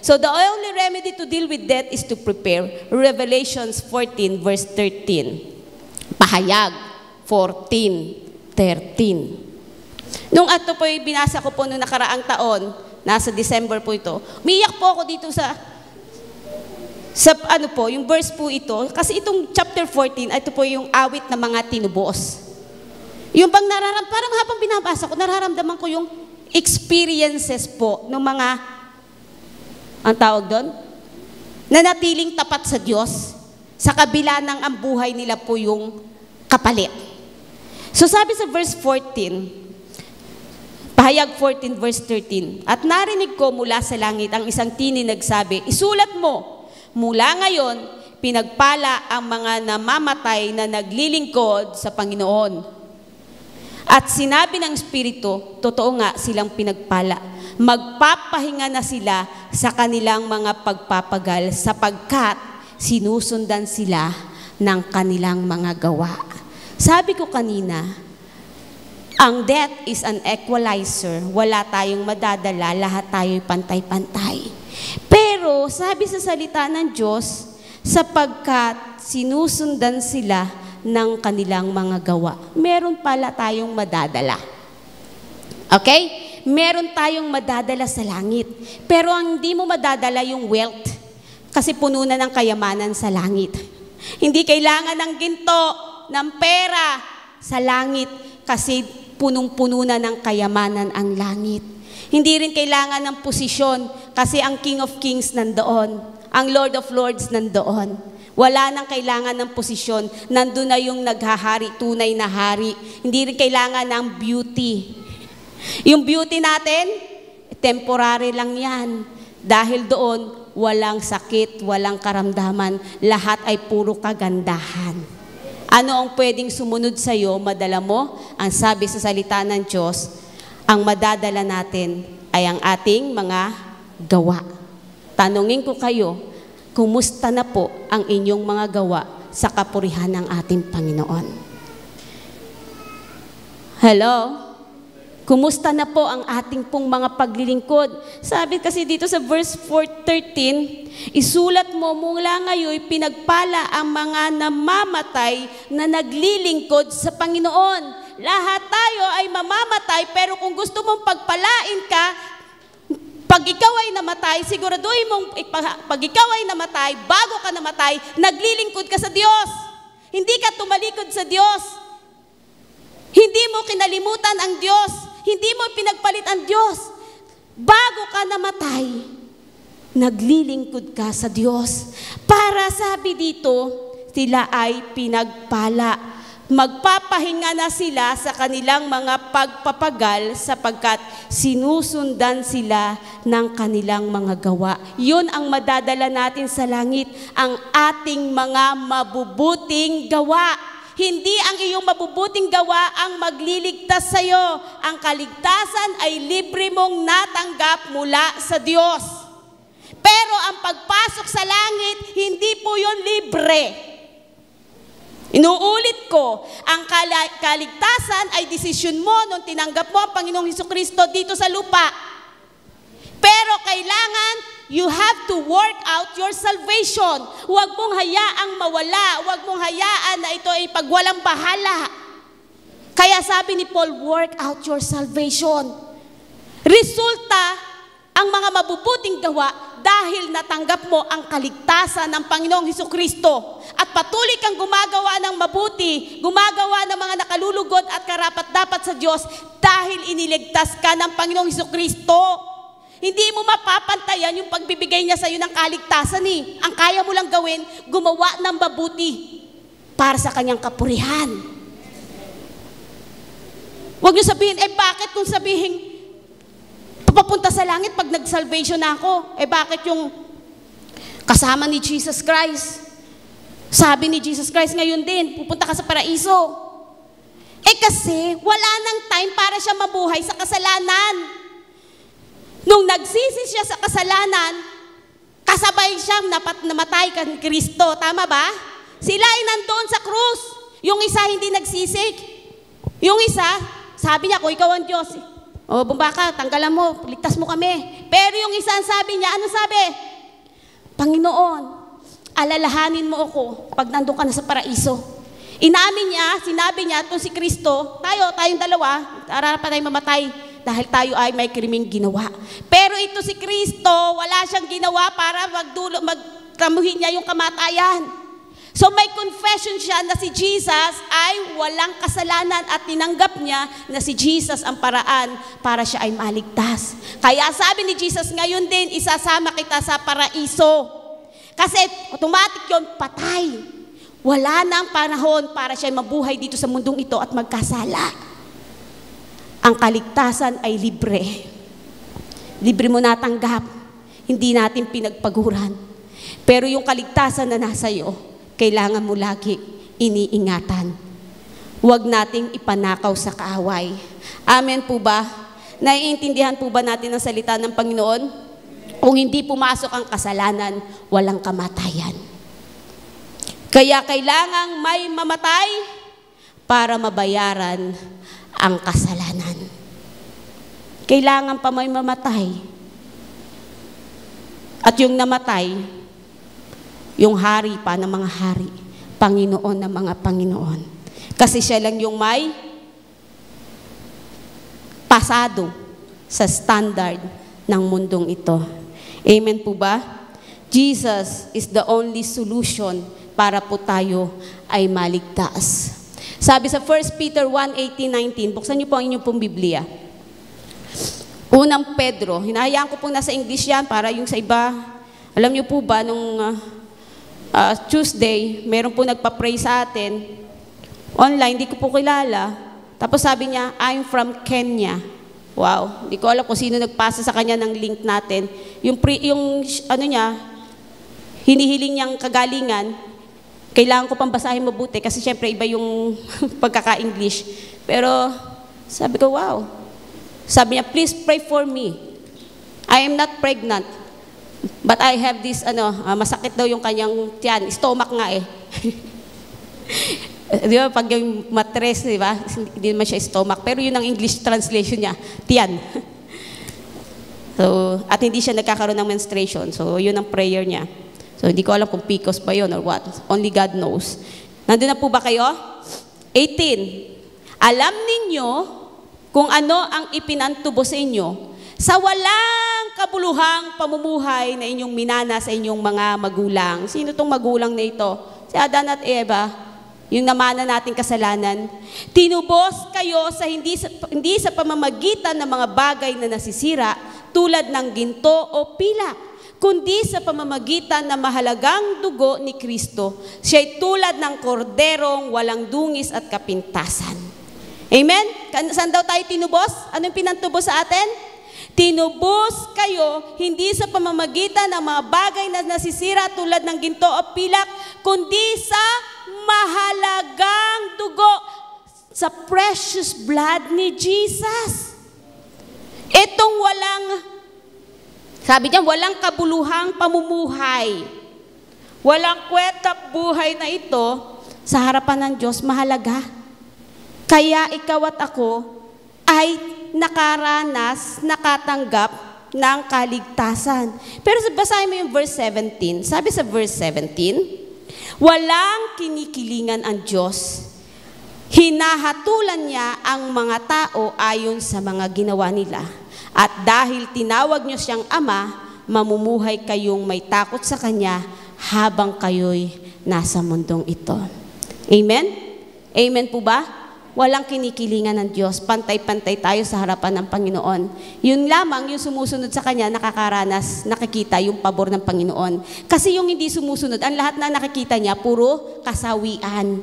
Speaker 1: So the only remedy to deal with death is to prepare. Revelations 14 verse 13. Pahayag 14:13. Nung ato po binasa ko po noong nakaraang taon, nasa December po ito, umiyak po ako dito sa ano po, yung verse po ito, kasi itong chapter 14, ito po yung awit ng mga tinubos. Yung bang parang habang binabasa ko, nararamdaman ko yung experiences po ng mga, ang tawag doon, nanatiling tapat sa Diyos, sa kabila ng ang buhay nila po yung kapalit. So sabi sa verse 14, Pahayag 14 verse 13, at narinig ko mula sa langit ang isang tinig nagsabi, isulat mo, mula ngayon, pinagpala ang mga namamatay na naglilingkod sa Panginoon. At sinabi ng Espiritu, totoo nga silang pinagpala. Magpapahinga na sila sa kanilang mga pagpapagal sapagkat sinusundan sila ng kanilang mga gawa. Sabi ko kanina, ang death is an equalizer. Wala tayong madadala, lahat tayo'y pantay-pantay. Pero sabi sa salita ng Diyos, sapagkat sinusundan sila ng kanilang mga gawa. Meron pala tayong madadala. Okay? Meron tayong madadala sa langit. Pero ang hindi mo madadala yung wealth, kasi puno na ng kayamanan sa langit. Hindi kailangan ng ginto, ng pera sa langit, kasi punong-puno na ng kayamanan ang langit. Hindi rin kailangan ng posisyon kasi ang King of Kings nandoon. Ang Lord of Lords nandoon. Wala nang kailangan ng posisyon. Nandun na yung naghahari, tunay na hari. Hindi rin kailangan ng beauty. Yung beauty natin, temporary lang yan. Dahil doon, walang sakit, walang karamdaman. Lahat ay puro kagandahan. Ano ang pwedeng sumunod sa iyo, madala mo? Ang sabi sa salita ng Diyos, ang madadala natin ay ang ating mga gawa. Tanungin ko kayo, kumusta na po ang inyong mga gawa sa kapurihan ng ating Panginoon? Hello? Kumusta na po ang ating pong mga paglilingkod? Sabi kasi dito sa verse 13, isulat mo mula ngayon, pinagpala ang mga namamatay na naglilingkod sa Panginoon. Lahat tayo ay mamamatay, pero kung gusto mong pagpalain ka, pag ikaw ay namatay, siguraduhin mong pag ikaw ay namatay, bago ka namatay, naglilingkod ka sa Diyos. Hindi ka tumalikod sa Diyos. Hindi mo kinalimutan ang Diyos. Hindi mo pinagpalit ang Diyos. Bago ka namatay, naglilingkod ka sa Diyos. Para sabi dito, sila ay pinagpala. Magpapahinga na sila sa kanilang mga pagpapagal sapagkat sinusundan sila ng kanilang mga gawa. Yun ang madadala natin sa langit, ang ating mga mabubuting gawa. Hindi ang iyong mabubuting gawa ang magliligtas sa iyo. Ang kaligtasan ay libre mong natanggap mula sa Diyos. Pero ang pagpasok sa langit, hindi po yun libre. Inuulit ko, ang kaligtasan ay desisyon mo nung tinanggap mo ang Panginoong Hesukristo dito sa lupa. Pero kailangan, you have to work out your salvation. Huwag mong hayaang mawala. Huwag mong hayaan na ito ay pagwalang bahala. Kaya sabi ni Paul, work out your salvation. Resulta, ang mga mabubuting gawa dahil natanggap mo ang kaligtasan ng Panginoong Hesukristo at patuloy kang gumagawa ng mabuti, gumagawa ng mga nakalulugod at karapat-dapat sa Diyos dahil iniligtas ka ng Panginoong Hesukristo. Hindi mo mapapantayan yung pagbibigay niya sa iyo ng kaligtasan eh. Ang kaya mo lang gawin, gumawa ng mabuti para sa kanyang kapurihan. Huwag niyo sabihin, bakit kung sabihin, papunta sa langit pag nag-salvation na ako? Bakit yung kasama ni Jesus Christ? Sabi ni Jesus Christ ngayon din, pupunta ka sa paraiso. Kasi wala nang time para siya mabuhay sa kasalanan. Nung nagsisi siya sa kasalanan, kasabay siyang namatay kay Kristo. Tama ba? Sila ay nandoon sa krus. Yung isa hindi nagsisik. Yung isa, sabi niya, kung ikaw ang Diyos, O, bumaba ka, tanggalan mo, ligtas mo kami. Pero yung isang sabi niya, ano sabi? Panginoon, alalahanin mo ako pag nandun ka na sa paraiso. Inamin niya, sinabi niya, itong si Kristo, tayong dalawa, pa tayong mamatay dahil tayo ay may krimeng ginawa. Pero ito si Kristo, wala siyang ginawa para magtamuhin niya yung kamatayan. So may confession siya na si Jesus ay walang kasalanan at tinanggap niya na si Jesus ang paraan para siya ay maligtas. Kaya sabi ni Jesus, ngayon din isasama kita sa paraiso. Kasi automatic yun, patay. Wala nang panahon para siya mabuhay dito sa mundong ito at magkasala. Ang kaligtasan ay libre. Libre mo natanggap. Hindi natin pinagpaguran. Pero yung kaligtasan na nasa iyo, kailangan mo lagi iniingatan. Huwag nating ipanakaw sa kaaway. Amen po ba? Naiintindihan po ba natin ang salita ng Panginoon? Kung hindi pumasok ang kasalanan, walang kamatayan. Kaya kailangang may mamatay para mabayaran ang kasalanan. Kailangan pa may mamatay. At yung namatay, yung hari pa ng mga hari, Panginoon ng mga Panginoon. Kasi siya lang yung may pasado sa standard ng mundong ito. Amen po ba? Jesus is the only solution para po tayo ay maligtas. Sabi sa 1 Peter 1:18-19, buksan niyo po ang inyong pong Biblia. Unang Pedro, hinahayaan ko pong nasa English yan para yung sa iba. Alam niyo po ba, nung Tuesday, meron po nagpa-pray sa atin. Online, hindi ko po kilala. Tapos sabi niya, I'm from Kenya. Wow, hindi ko alam kung sino nagpasa sa kanya ng link natin. Yung ano niya, hinihiling niyang kagalingan, kailangan ko pang basahin mabuti kasi syempre iba yung pagkaka-English. Pero sabi ko, wow. Sabi niya, please pray for me. I am not pregnant. But I have this, masakit daw yung kanyang tiyan. Stomach nga eh. Di ba, pag yung matres, di ba? Hindi naman siya stomach. Pero yun ang English translation niya, tiyan. So, at hindi siya nagkakaroon ng menstruation. So, yun ang prayer niya. So, hindi ko alam kung PCOS ba yun or what. Only God knows. Nandun na po ba kayo? 18. Alam ninyo kung ano ang ipinantubo sa inyo sa walang kabuluhang pamumuhay na inyong minana sa inyong mga magulang. Sino tong magulang na ito? Si Adan at Eva, yung namana nating kasalanan. Tinubos kayo sa hindi sa pamamagitan ng mga bagay na nasisira tulad ng ginto o pilak, kundi sa pamamagitan ng mahalagang dugo ni Kristo. Siya'y tulad ng korderong walang dungis at kapintasan. Amen? Saan daw tayo tinubos? Anong pinantubos sa atin? Tinubos kayo hindi sa pamamagitan ng mga bagay na nasisira tulad ng ginto o pilak, kundi sa mahalagang dugo, sa precious blood ni Jesus. Itong sabi niya, walang kabuluhang pamumuhay, walang kwentang buhay na ito sa harapan ng Diyos mahalaga. Kaya ikaw at ako ay nakaranas, nakatanggap ng kaligtasan. Pero basahin mo yung verse 17. Sabi sa verse 17, walang kinikilingan ang Diyos. Hinahatulan niya ang mga tao ayon sa mga ginawa nila. At dahil tinawag niyo siyang Ama, mamumuhay kayong may takot sa Kanya habang kayo'y nasa mundong ito. Amen? Amen po ba? Walang kinikilingan ng Diyos. Pantay-pantay tayo sa harapan ng Panginoon. Yun lamang, yung sumusunod sa Kanya, nakakaranas, nakikita yung pabor ng Panginoon. Kasi yung hindi sumusunod, ang lahat na nakikita niya, puro kasawian.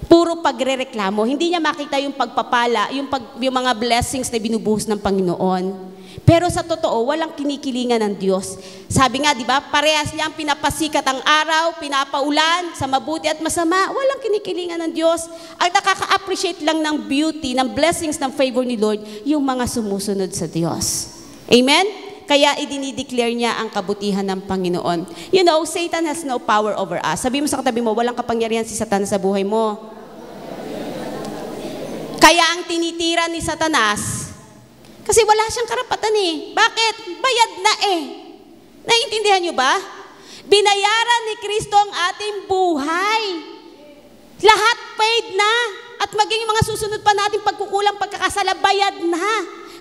Speaker 1: Puro pagrereklamo. Hindi niya makita yung pagpapala, yung mga blessings na binubuhos ng Panginoon. Pero sa totoo, walang kinikilingan ng Diyos. Sabi nga, di ba, parehas niyang pinapasikat ang araw, pinapaulan, sa mabuti at masama. Walang kinikilingan ng Diyos. Ang nakaka-appreciate lang ng beauty, ng blessings, ng favor ni Lord, yung mga sumusunod sa Diyos. Amen? Kaya idinideclare niya ang kabutihan ng Panginoon. You know, Satan has no power over us. Sabi mo sa katabi mo, walang kapangyarihan si Satanas sa buhay mo. Kaya ang tinitira ni Satanas, Kasi wala siyang karapatan eh. Bakit? Bayad na eh. Naiintindihan niyo ba? Binayaran ni Kristo ang ating buhay. Lahat paid na. At maging mga susunod pa natin pagkukulang pagkakasala, bayad na.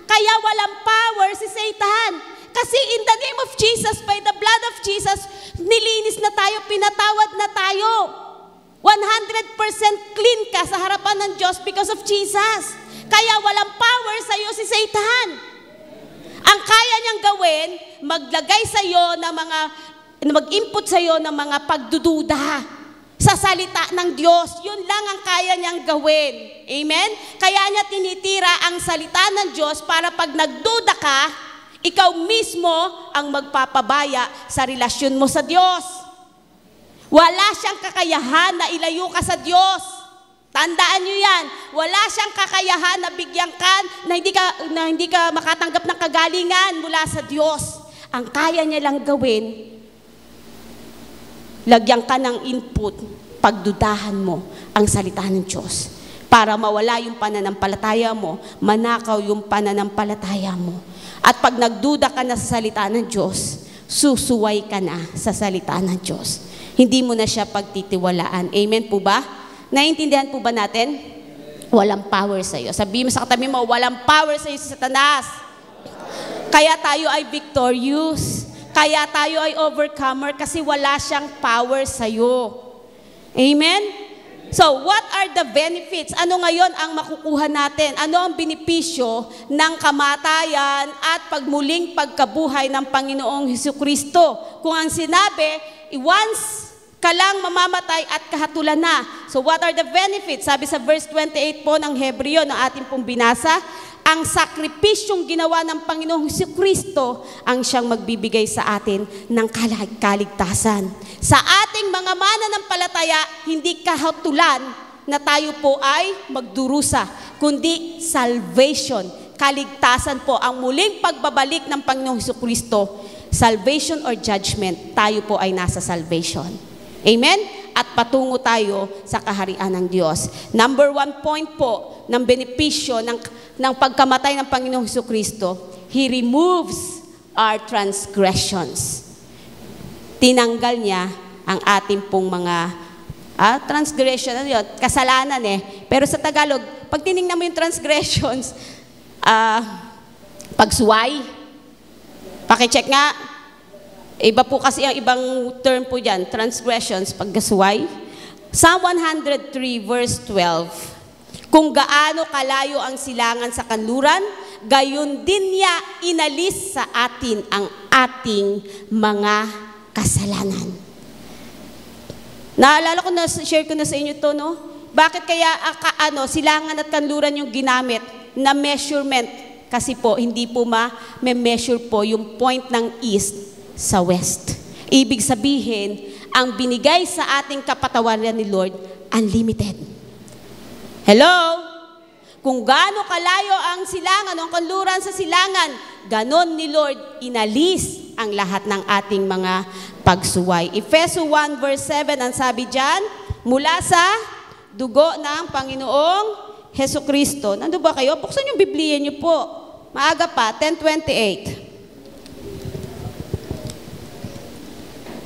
Speaker 1: Kaya walang power si Satan. Kasi in the name of Jesus, by the blood of Jesus, nilinis na tayo, pinatawad na tayo. 100% clean ka sa harapan ng Diyos because of Jesus. Kaya walang power sa iyo si Satan. Ang kaya niyang gawin, maglagay sa iyo ng mga, mag-input sa iyo ng mga pagdududa sa salita ng Diyos. Yun lang ang kaya niyang gawin. Amen? Kaya niya tinitira ang salita ng Diyos para pag nagduda ka, ikaw mismo ang magpapabaya sa relasyon mo sa Diyos. Wala siyang kakayahan na ilayo ka sa Diyos. Tandaan niyo yan. Wala siyang kakayahan na bigyan ka na hindi ka makatanggap ng kagalingan mula sa Diyos. Ang kaya niya lang gawin, lagyan ka ng input, pagdudahan mo ang salita ng Diyos para mawala yung pananampalataya mo, manakaw yung pananampalataya mo. At pag nagduda ka na sa salita ng Diyos, susuway ka na sa salita ng Diyos. Hindi mo na siya pagtitiwalaan. Amen po ba? Naiintindihan po ba natin? Walang power sa iyo. Sabihin mo sa katabi mo, walang power sa iyo si Satanas. Kaya tayo ay victorious. Kaya tayo ay overcomer kasi wala siyang power sa iyo. Amen? So, what are the benefits? Ano ngayon ang makukuha natin? Ano ang benepisyo ng kamatayan at pagmuling pagkabuhay ng Panginoong Hesukristo? Kung ang sinabi, once ka lang mamamatay at kahatulan na. So, what are the benefits? Sabi sa verse 28 po ng Hebreo na ating pong binasa, ang sakripisyong ginawa ng Panginoong Hesukristo ang siyang magbibigay sa atin ng kaligtasan. Sa ating mga mananampalataya, hindi kahatulan na tayo po ay magdurusa, kundi salvation, kaligtasan po. Ang muling pagbabalik ng Panginoong Hesukristo, salvation or judgment, tayo po ay nasa salvation. Amen? At patungo tayo sa kaharian ng Diyos. Number 1 point po ng benepisyo ng pagkamatay ng Panginoong Hesukristo, He removes our transgressions. Tinanggal niya ang ating pong mga transgression, ano yun? Kasalanan eh. Pero sa Tagalog, pag tinignan mo yung transgressions, pagsuway, pakicheck nga, iba po kasi ang ibang term po dyan, transgressions, pagkasuway. Psalm 103 verse 12, kung gaano kalayo ang silangan sa kanluran, gayon din niya inalis sa atin ang ating mga kasalanan. Naalala ko na, share ko na sa inyo to, no? Bakit kaya silangan at kanluran yung ginamit na measurement? Kasi po, hindi po ma-measure po yung point ng east sa west. Ibig sabihin, ang binigay sa ating kapatawaran ni Lord, unlimited. Hello? Kung gaano kalayo ang silangan, ang kanluran sa silangan, ganon ni Lord, inalis ang lahat ng ating mga pagsuway. Efeso 1 verse 7, ang sabi dyan, mula sa dugo ng Panginoong Hesukristo. Nandun ba kayo? Buksan yung Biblia niyo po. Maaga pa, 10:28.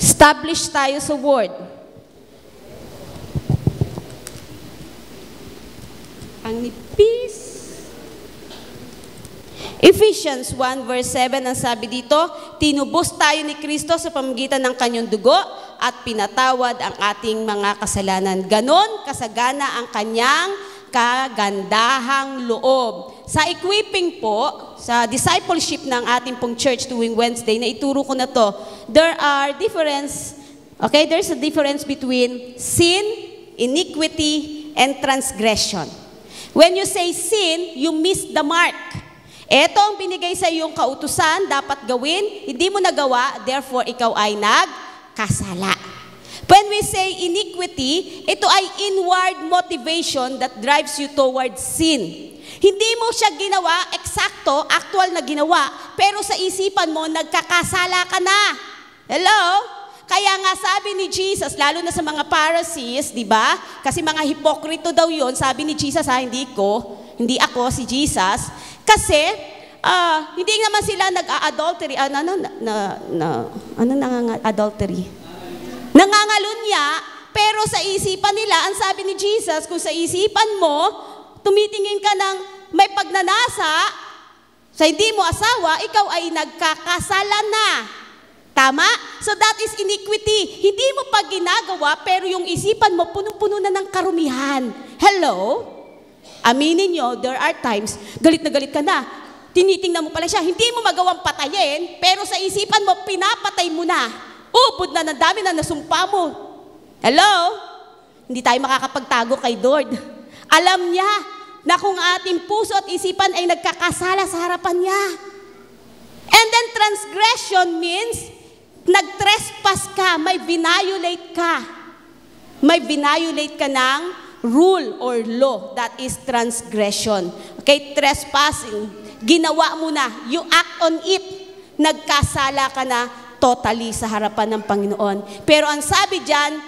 Speaker 1: Establish tayo sa word. Ang nipis. Ephesians 1 verse 7 ang sabi dito, tinubos tayo ni Kristo sa pamamagitan ng kanyang dugo at pinatawad ang ating mga kasalanan. Ganon kasagana ang kanyang kagandahang loob. Sa equipping po, sa discipleship ng ating pong church tuwing Wednesday, na ituro ko na to, there's a difference between sin, iniquity, and transgression. When you say sin, you miss the mark. Ito ang binigay sa iyong kautusan, dapat gawin, hindi mo nagawa, therefore ikaw ay nagkasala. When we say iniquity, ito ay inward motivation that drives you towards sin. Hindi mo siya ginawa, eksakto, actual na ginawa, pero sa isipan mo, nagkakasala ka na. Hello? Kaya nga sabi ni Jesus, lalo na sa mga Pharisees, di ba? Kasi mga hipokrito daw yon, sabi ni Jesus, hindi ako, si Jesus. Kasi hindi naman sila nag-a-adultery. Adultery? Nangangalunya, pero sa isipan nila, ang sabi ni Jesus, kung sa isipan mo, tumitingin ka ng may pagnanasa, sa hindi mo asawa, ikaw ay nagkakasala na. Tama? So that is iniquity. Hindi mo pa ginagawa, pero yung isipan mo, punong-puno na ng karumihan. Hello? Aminin nyo, there are times, galit na galit ka na. Tinitingnan mo pala siya, hindi mo magawang patayin, pero sa isipan mo, pinapatay mo na. Ubod na ng dami na nasumpa mo. Hello? Hindi tayo makakapagtago kay Lord. Alam niya na kung ating puso at isipan ay nagkakasala sa harapan niya. And then transgression means, nag-trespass ka, may violate ka. May violate ka ng rule or law. That is transgression. Okay, trespassing. Ginawa mo na, you act on it, nagkasala ka na totally sa harapan ng Panginoon. Pero ang sabi dyan,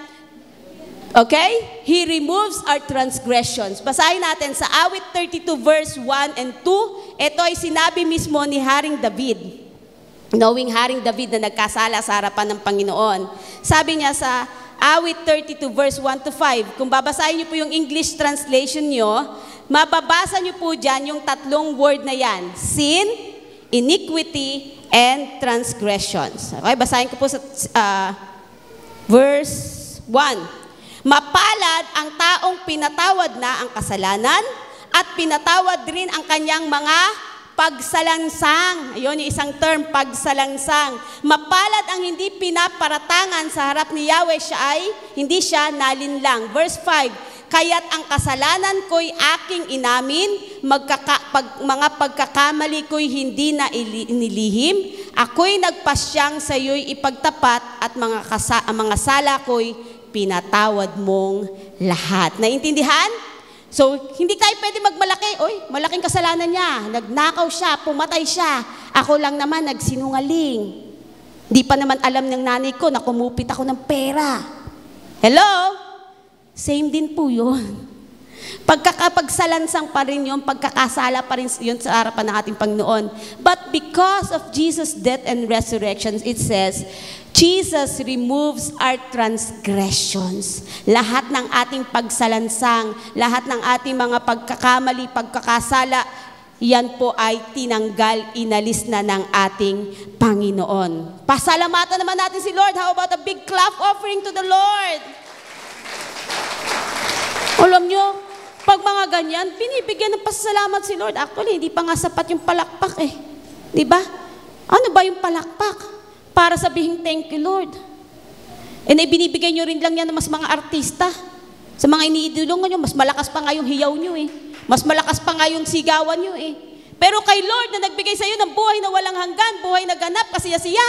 Speaker 1: okay, He removes our transgressions. Basahin natin sa Awit 32 verse 1 and 2. Ito ay sinabi mismo ni Haring David. Knowing Haring David na nagkasala sa harapan ng Panginoon. Sabi niya sa Awit 32 verse 1 to 5, kung babasahin niyo po yung English translation niyo, mababasa niyo po dyan yung tatlong word na yan. Sin, iniquity, and transgressions. Okay, basahin ko po sa verse 1. Mapalad ang taong pinatawad na ang kasalanan at pinatawad rin ang kanyang mga pagsalansang. Ayun yung isang term, pagsalansang. Mapalad ang hindi pinaparatangan sa harap ni Yahweh, hindi siya nalinlang. Verse 5. Kaya't ang kasalanan ko'y aking inamin, mga pagkakamali ko'y hindi na inilihim, ako'y nagpasyang sa iyo'y ipagtapat at mga sala ko'y pinatawad mong lahat. Naintindihan? So, hindi tayo pwede magmalaki. Oy, malaking kasalanan niya. Nagnakaw siya, pumatay siya. Ako lang naman nagsinungaling. Di pa naman alam ng nanay ko na kumupit ako ng pera. Hello? Same din po yun. Pagkakapagsalansang pa rin yun, pagkakasala pa rin yun sa harapan ng ating Panginoon. But because of Jesus' death and resurrection, it says, Jesus removes our transgressions. Lahat ng ating pagsalansang, lahat ng ating mga pagkakamali, pagkakasala, yan po ay tinanggal, inalis na ng ating Panginoon. Pasalamatan naman natin si Lord. How about a big clap offering to the Lord? Alam nyo, pag mga ganyan, binibigyan ng pasasalamat si Lord. Actually, hindi pa nga sapat yung palakpak eh. Di ba? Ano ba yung palakpak? Para sabihin, thank you Lord. And binibigay nyo rin lang yan ng mas mga artista. Sa mga iniidulungan nyo, mas malakas pa nga yung hiyaw nyo eh. Mas malakas pa nga yung sigawan nyo eh. Pero kay Lord na nagbigay sa iyo ng buhay na walang hanggan, buhay na ganap, kasiya-siya,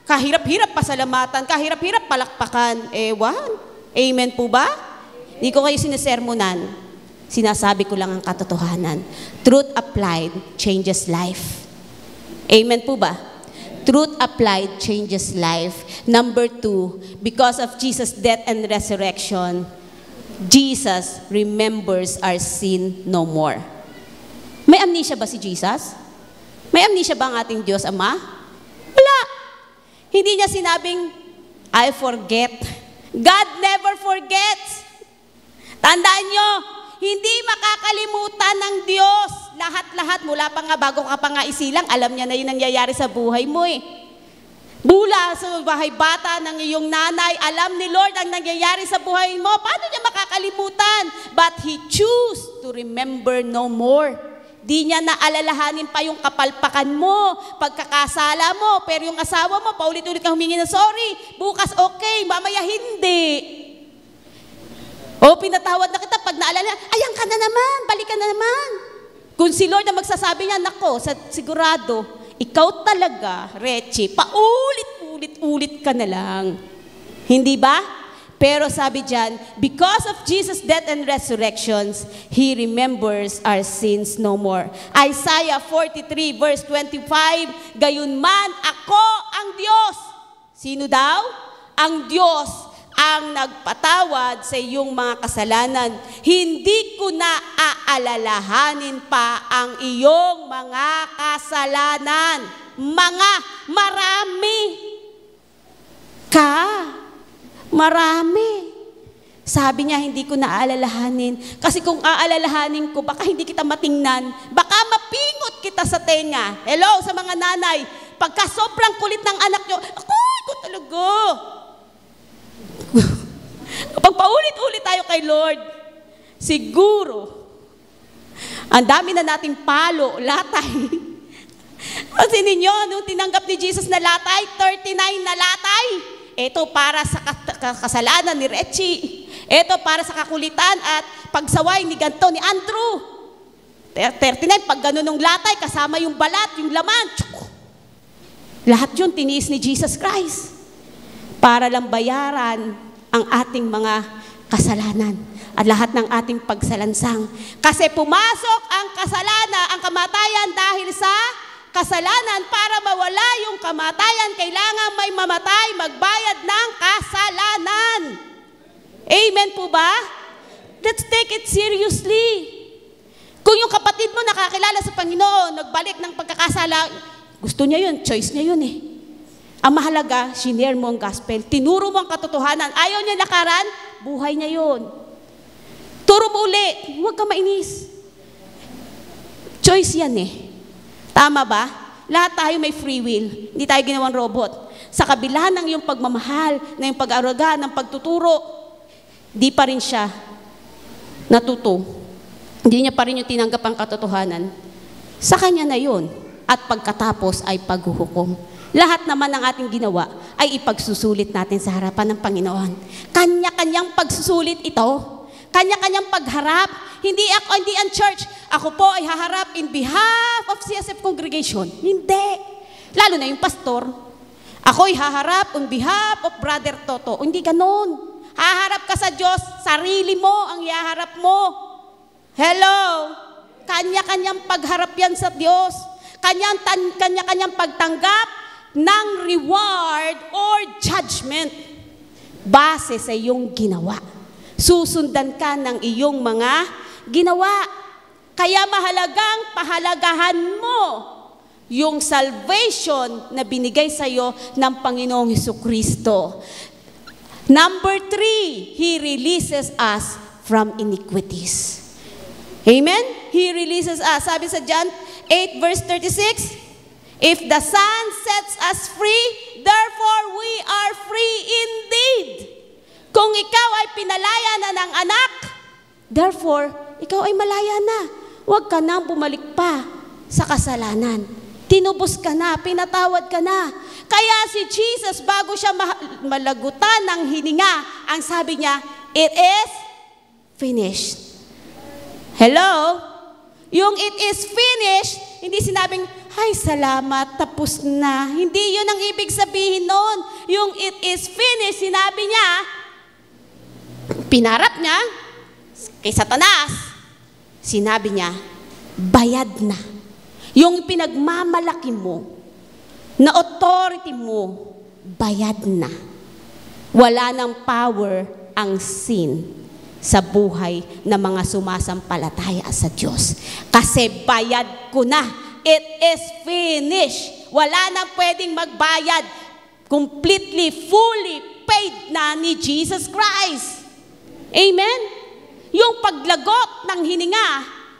Speaker 1: kahirap-hirap pasalamatan, kahirap-hirap palakpakan. Ewan. Amen po ba? Hindi ko kayo sinisermonan. Sinasabi ko lang ang katotohanan. Truth applied changes life. Amen po ba? Truth applied changes life. Number 2, because of Jesus' death and resurrection, Jesus remembers our sin no more. May amnesia ba si Jesus? May amnesia ba ang ating Diyos Ama? Wala. Hindi niya sinabing, I forget. God never forgets. Tandaan nyo, hindi makakalimutan ng Diyos. Lahat-lahat, mula pa nga, bago ka pa nga isilang, alam niya na yun nangyayari sa buhay mo eh. Mula sa bahay bata ng iyong nanay, alam ni Lord ang nangyayari sa buhay mo. Paano niya makakalimutan? But He choose to remember no more. Di niya naalalahanin pa yung kapalpakan mo, pagkakasala mo, pero yung asawa mo, paulit-ulit kang humingi ng sorry. Bukas okay, mamaya hindi. O, pinatawad na kita, pag naalala, ayan ka na naman, balik ka na naman. Kung si Lord na magsasabi niya, nako, sigurado, ikaw talaga, Rechi, paulit-ulit ka na lang. Hindi ba? Pero sabi diyan, because of Jesus' death and resurrections, He remembers our sins no more. Isaiah 43 verse 25, gayunman ako ang Diyos. Sino daw? Ang Diyos. ang nagpatawad sa iyong mga kasalanan. Hindi ko na aalalahanin pa ang iyong mga kasalanan. Marami ka. Marami. Sabi niya, hindi ko na aalalahanin. Kasi kung aalalahanin ko, baka hindi kita matingnan. Baka mapingot kita sa tenga. Hello, sa mga nanay. Pagka sobrang kulit ng anak nyo, ako talaga. Kapag paulit-ulit tayo kay Lord, siguro, ang dami na nating palo, latay. Kasi ninyo, nung tinanggap ni Jesus na latay, 39 na latay. Ito para sa kasalanan ni Richie. Ito para sa kakulitan at pagsaway ni ganto ni Andrew. 39, pag ganun ng latay, kasama yung balat, yung laman. Lahat yun tiniis ni Jesus Christ. Para lang bayaran ang ating mga kasalanan at lahat ng ating pagsalansang. Kasi pumasok ang kasalanan, ang kamatayan dahil sa kasalanan. Para mawala yung kamatayan, kailangan may mamatay, magbayad ng kasalanan. Amen po ba? Let's take it seriously. Kung yung kapatid mo nakakilala sa Panginoon, nagbalik ng pagkakasala, gusto niya yun, choice niya yun eh. Ang mahalaga, shinare mo ang gospel. Tinuro mo ang katotohanan. Ayaw niya lakaran, buhay niya yun. Turo mo uli, huwag ka mainis. Choice yan eh. Tama ba? Lahat tayo may free will. Hindi tayo ginawang robot. Sa kabila ng iyong pagmamahal, ng iyong pag-aruga, ng pagtuturo, di pa rin siya natuto. Hindi niya pa rin yung tinanggap ang katotohanan. Sa kanya na yun. At pagkatapos ay paghuhukom. Lahat naman ng ating ginawa ay ipagsusulit natin sa harapan ng Panginoon. Kanya-kanyang pagsusulit ito. Kanya-kanyang pagharap. Hindi ang church. Ako po ay haharap in behalf of CSF congregation. Hindi. Lalo na yung pastor. Ako'y haharap on behalf of Brother Toto. Hindi ganon. Haharap ka sa Diyos. Sarili mo ang ihaharap mo. Hello? Kanya-kanyang pagharap yan sa Diyos. Kanya-kanyang pagtanggap ng reward or judgment base sa iyong ginawa. Susundan ka ng iyong mga ginawa. Kaya mahalagang pahalagahan mo yung salvation na binigay sa iyo ng Panginoong Hesukristo. Number 3, He releases us from iniquities. Amen? He releases us. Sabi sa John 8 verse 36, if the Son sets us free, therefore we are free indeed. Kung ikaw ay pinalaya na ng anak, therefore, ikaw ay malaya na. Huwag ka nang bumalik pa sa kasalanan. Tinubos ka na, pinatawad ka na. Kaya si Jesus, bago siya malagutan ng hininga, ang sabi niya, it is finished. Hello? Yung it is finished, hindi sinabing, ay, salamat, tapos na. Hindi yun ang ibig sabihin nun. Yung it is finished, sinabi niya, pinarap niya kay Satanas, sinabi niya, bayad na. Yung pinagmamalaki mo, na authority mo, bayad na. Wala ng power ang sin sa buhay ng mga sumasampalataya sa Diyos. Kasi bayad ko na. It is finished. Wala nang pwedeng magbayad. Completely, fully paid na ni Jesus Christ. Amen? Yung paglagot ng hininga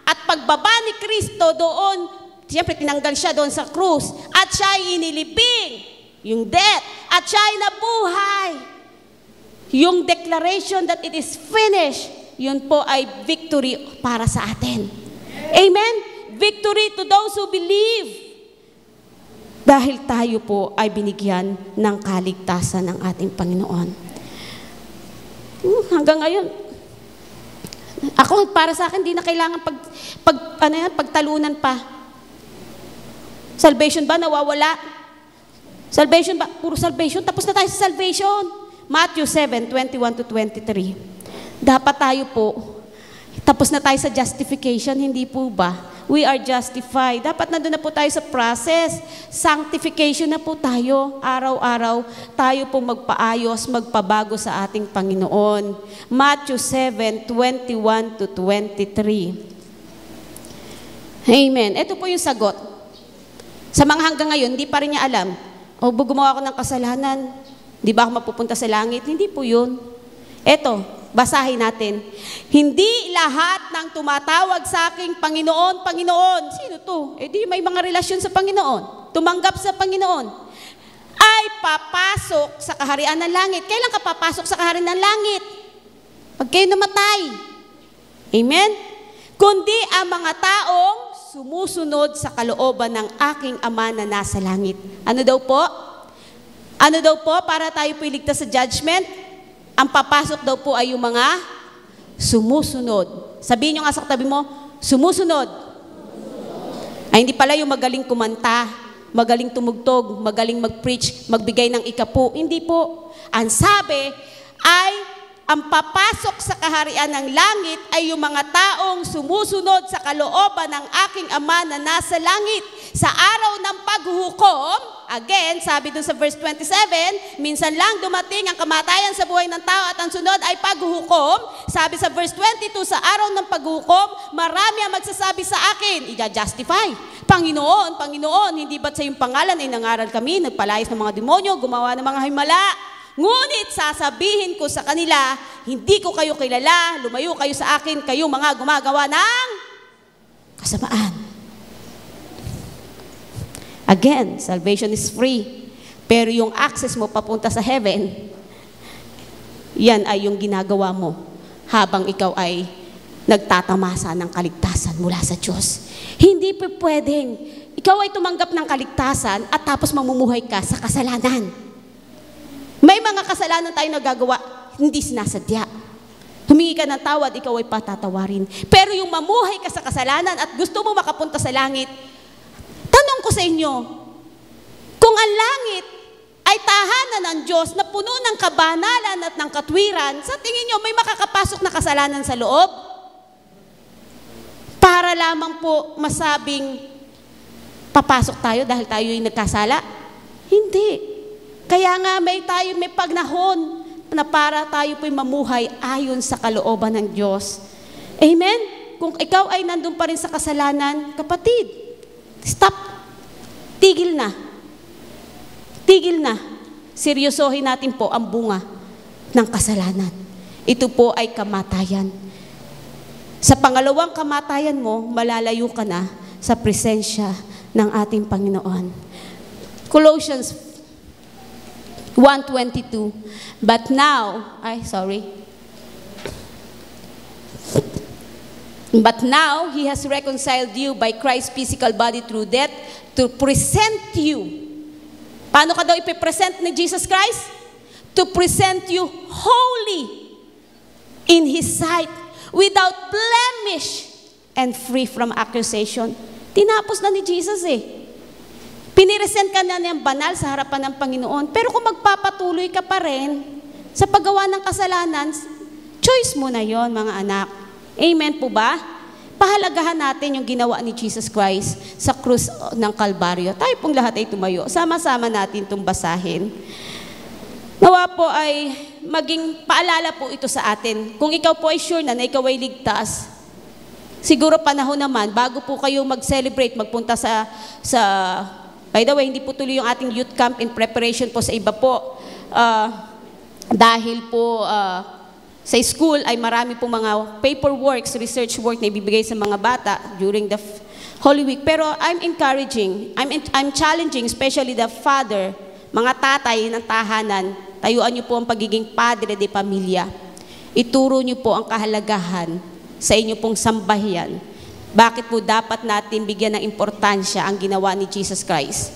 Speaker 1: at pagbaba ni Kristo doon, siyempre tinanggal siya doon sa krus at siya ay inilibing, yung death, at siya ay nabuhay. Yung declaration that it is finished, yun po ay victory para sa atin. Amen? Victory to those who believe. Dahil tayo po ay binigyan ng kaligtasan ng ating Panginoon. Hanggang ngayon, ako, para sa akin, di na kailangan pagtalunan pa. Salvation ba nawawala? Salvation ba? Puro salvation. Tapos na tayo sa salvation. Matthew 7:21-23. Dapat tayo po, tapos na tayo sa justification, hindi po ba? we are justified. Dapat nandun na po tayo sa process. Sanctification na po tayo. Araw-araw tayo po magpaayos, magpabago sa ating Panginoon. Matthew 7:21 to 23. Amen. Ito po yung sagot. Sa mga hanggang ngayon, hindi pa rin niya alam. O, gumawa ako ng kasalanan, di ba ako mapupunta sa langit? Hindi po yun. Eto, basahin natin. Hindi lahat ng tumatawag sa aking Panginoon, Panginoon. Sino to? Eh di may mga relasyon sa Panginoon. Tumanggap sa Panginoon. Ay papasok sa kaharian ng langit. Kailan ka papasok sa kaharian ng langit? Pag kayo namatay. Amen? Kundi ang mga taong sumusunod sa kalooban ng aking Ama na nasa langit. Ano daw po? Ano daw po para tayo po iligtas sa judgment? Ang papasok daw po ay yung mga sumusunod. Sabihin nyo nga sa katabi mo, sumusunod. Ay hindi pala yung magaling kumanta, magaling tumugtog, magaling mag-preach, magbigay ng ikapu. Hindi po. Ang sabi ay ang papasok sa kaharian ng langit ay yung mga taong sumusunod sa kalooban ng aking Ama na nasa langit. Sa araw ng paghuhukom, again, sabi dun sa verse 27, minsan lang dumating ang kamatayan sa buhay ng tao at ang sunod ay paghuhukom. Sabi sa verse 22, sa araw ng paghuhukom, marami ang magsasabi sa akin, i-justify. Panginoon, Panginoon, hindi ba't sa iyong pangalan ay nangaral kami, nagpalayas ng mga demonyo, gumawa ng mga himala? Ngunit sasabihin ko sa kanila, hindi ko kayo kilala, lumayo kayo sa akin, kayong mga gumagawa ng kasamaan. Again, salvation is free. Pero yung access mo papunta sa heaven, yan ay yung ginagawa mo habang ikaw ay nagtatamasa ng kaligtasan mula sa Diyos. Hindi pa pwedeng ikaw ay tumanggap ng kaligtasan at tapos mamumuhay ka sa kasalanan. May mga kasalanan tayo nagagawa, hindi sinasadya. Humingi ka ng tawad, ikaw ay patatawarin. Pero yung mamuhay ka sa kasalanan at gusto mo makapunta sa langit, tanong ko sa inyo, kung ang langit ay tahanan ng Diyos na puno ng kabanalan at ng katwiran, sa tingin nyo, may makakapasok na kasalanan sa loob? Para lamang po masabing papasok tayo dahil tayo ay nagkasala? Hindi. Kaya nga may pagnahon na para tayo po'y mamuhay ayon sa kalooban ng Diyos. Amen? Kung ikaw ay nandun pa rin sa kasalanan, kapatid, stop. Tigil na. Tigil na. Seryosohin natin po ang bunga ng kasalanan. Ito po ay kamatayan. Sa pangalawang kamatayan mo, malalayo ka na sa presensya ng ating Panginoon. Colossians 1:22. But now He has reconciled you by Christ's physical body through death to present you. Paano ka daw ipipresent ni Jesus Christ? To present you holy in His sight, without blemish and free from accusation. Tinapos na ni Jesus Piniresent ka na niyang banal sa harapan ng Panginoon. Pero kung magpapatuloy ka pa rin sa paggawa ng kasalanan, choice mo na yon, mga anak. Amen po ba? Pahalagahan natin yung ginawa ni Jesus Christ sa krus ng Kalbaryo. Tayo pong lahat ay tumayo. Sama-sama natin itong basahin. Nawa po ay maging paalala po ito sa atin. Kung ikaw po ay sure na ikaw ay ligtas, siguro panahon naman, bago po kayo mag-celebrate, magpunta by the way, hindi po tuloy yung ating youth camp in preparation po sa iba po. Dahil po sa school ay marami po mga paperworks, research work na ibibigay sa mga bata during the Holy Week. Pero I'm encouraging, I'm challenging, especially the father, mga tatay ng tahanan, tayuan niyo po ang pagiging padre de pamilya. Ituro niyo po ang kahalagahan sa inyo pong sambahiyan. Bakit po dapat natin bigyan ng importansya ang ginawa ni Jesus Christ?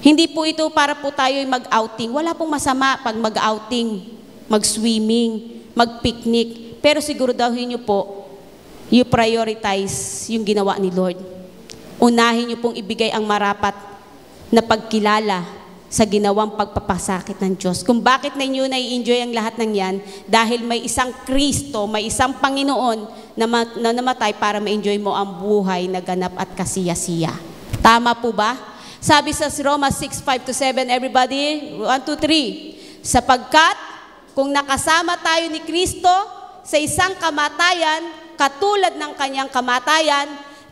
Speaker 1: Hindi po ito para po tayo mag-outing. Wala pong masama pag mag-outing, mag-swimming, mag-picnic. Pero siguraduhin niyo po, you prioritize yung ginawa ni Lord. Unahin niyo pong ibigay ang marapat na pagkilala sa ginawang pagpapasakit ng Diyos. Kung bakit ninyo nai-enjoy ang lahat ng yan, dahil may isang Kristo, may isang Panginoon na namatay para ma-enjoy mo ang buhay na ganap at kasiyasiya. Tama po ba? Sabi sa Romans 6:5-7, everybody, 1, 2, 3. Sapagkat kung nakasama tayo ni Kristo sa isang kamatayan, katulad ng kanyang kamatayan,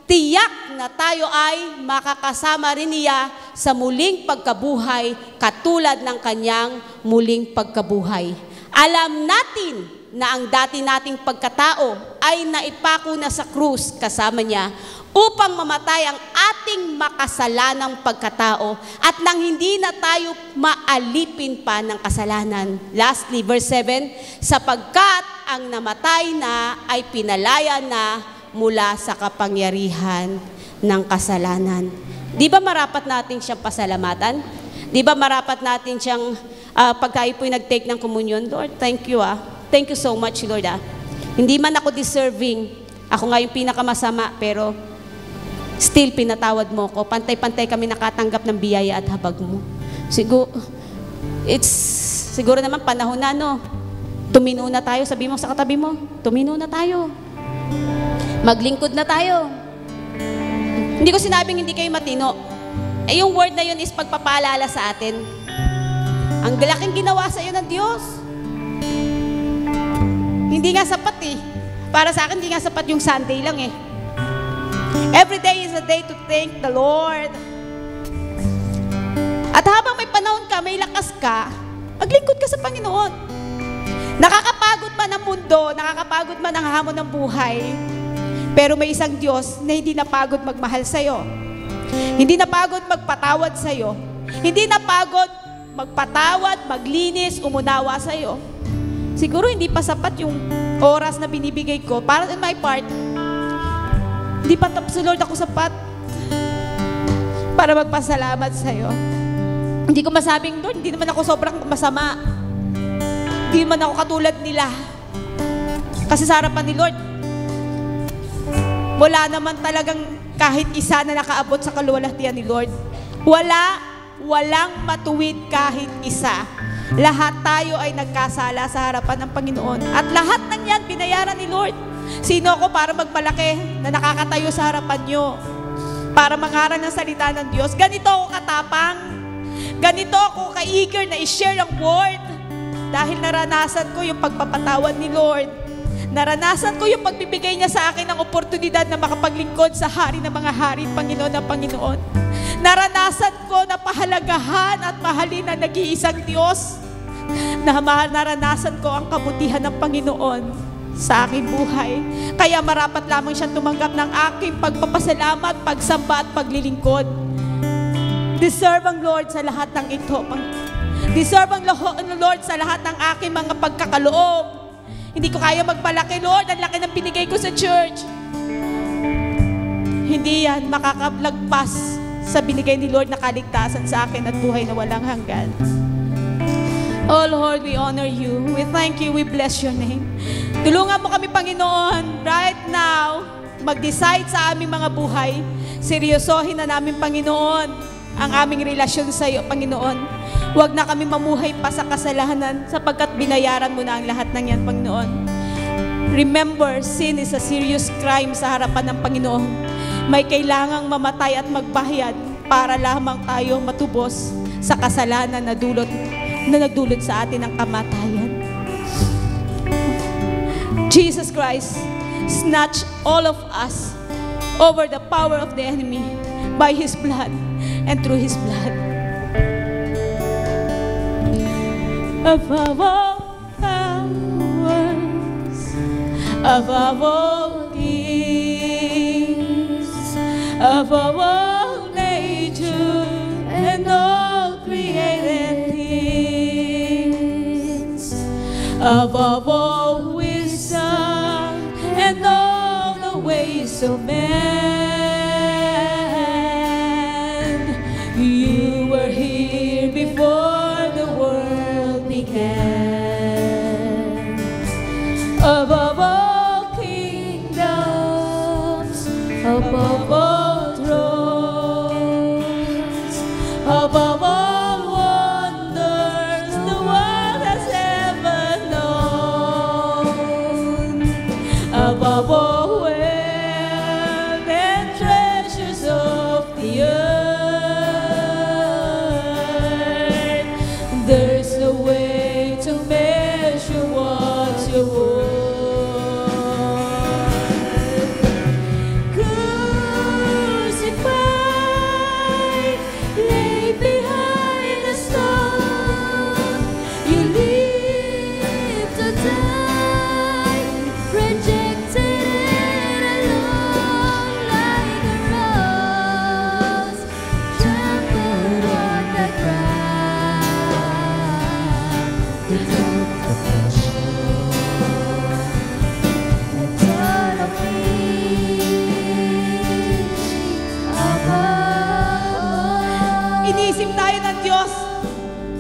Speaker 1: tiyak na tayo ay makakasama rin niya sa muling pagkabuhay katulad ng kanyang muling pagkabuhay. Alam natin na ang dati nating pagkatao ay naipako na sa krus kasama niya upang mamatay ang ating makasalanang pagkatao at nang hindi na tayo maalipin pa ng kasalanan. Lastly, verse 7, sapagkat ang namatay na ay pinalaya na mula sa kapangyarihan ng kasalanan. Di ba marapat natin siyang pasalamatan? Di ba marapat natin siyang, pag tayo po'y nag-take ng komunyon, Lord, thank you Thank you so much, Lord Hindi man ako deserving. Ako nga yung pinakamasama, pero still pinatawad mo ko. Pantay-pantay kami nakatanggap ng biyaya at habag mo. Siguro naman panahon na, no? Tumino na tayo. Sabi mo sa katabi mo, tumino na tayo. Maglingkod na tayo. Hindi ko sinabing hindi kayo matino. Yung word na yun is pagpapaalala sa atin. Ang laking ginawa sa iyo ng Diyos. Hindi nga sapat Para sa akin, hindi nga sapat yung Sunday lang Every day is a day to thank the Lord. At habang may panahon ka, may lakas ka, maglingkod ka sa Panginoon. Nakakapagod man ang mundo, nakakapagod man ang hamon ng buhay, pero may isang Diyos na hindi napagod magmahal sa'yo. Hindi napagod magpatawad sa'yo. Hindi napagod magpatawad, maglinis, umunawa sa'yo. Siguro hindi pa sapat yung oras na binibigay ko. Para in my part, hindi pa tapos, Lord, ako sapat para magpasalamat sa'yo. Hindi ko masabing, Lord, hindi naman ako sobrang masama. Hindi naman ako katulad nila. Kasi sa harapan ni Lord, wala naman talagang kahit isa na nakaabot sa kaluwalhatian ni Lord. Walang matuwid kahit isa. Lahat tayo ay nagkasala sa harapan ng Panginoon. At lahat ng yan, binayaran ni Lord. Sino ako para magmalaki na nakakatayo sa harapan nyo? Para mangaral ng salita ng Diyos. Ganito ako katapang. Ganito ako ka-eager na i-share ang word. Dahil naranasan ko yung pagpapatawad ni Lord. Naranasan ko yung pagbibigay niya sa akin ng oportunidad na makapaglingkod sa hari ng mga hari, Panginoon ng Panginoon. Naranasan ko na pahalagahan at mahalin ang nag-iisang Diyos. Naranasan ko ang kabutihan ng Panginoon sa aking buhay. Kaya marapat lamang siyang tumanggap ng aking pagpapasalamat, pagsamba at paglilingkod. Deserve ang Lord sa lahat ng ito. Deserve ang Lord sa lahat ng aking mga pagkakaloob. Hindi ko kaya magpalaki, Lord. Ang laki ng binigay ko sa church. Hindi yan makakalagpas sa binigay ni Lord na kaligtasan sa akin at buhay na walang hanggan. Oh Lord, we honor you. We thank you. We bless your name. Tulungan mo kami, Panginoon, right now, mag-decide sa aming mga buhay. Seryosohin na namin, Panginoon, ang aming relasyon sa iyo, Panginoon. Huwag na kami mamuhay pa sa kasalanan sapagkat binayaran mo na ang lahat ng yan, Panginoon. Remember, sin is a serious crime sa harapan ng Panginoon. May kailangang mamatay at magbayad para lamang tayo matubos sa kasalanan na nagdulot sa atin ng kamatayan. Jesus Christ snatched all of us over the power of the enemy by His blood and through His blood. Above all powers, above all kings, above all nature and all created things, above all wisdom and all the ways of man. You were here before the world began. Above all kingdoms, above all thrones, above all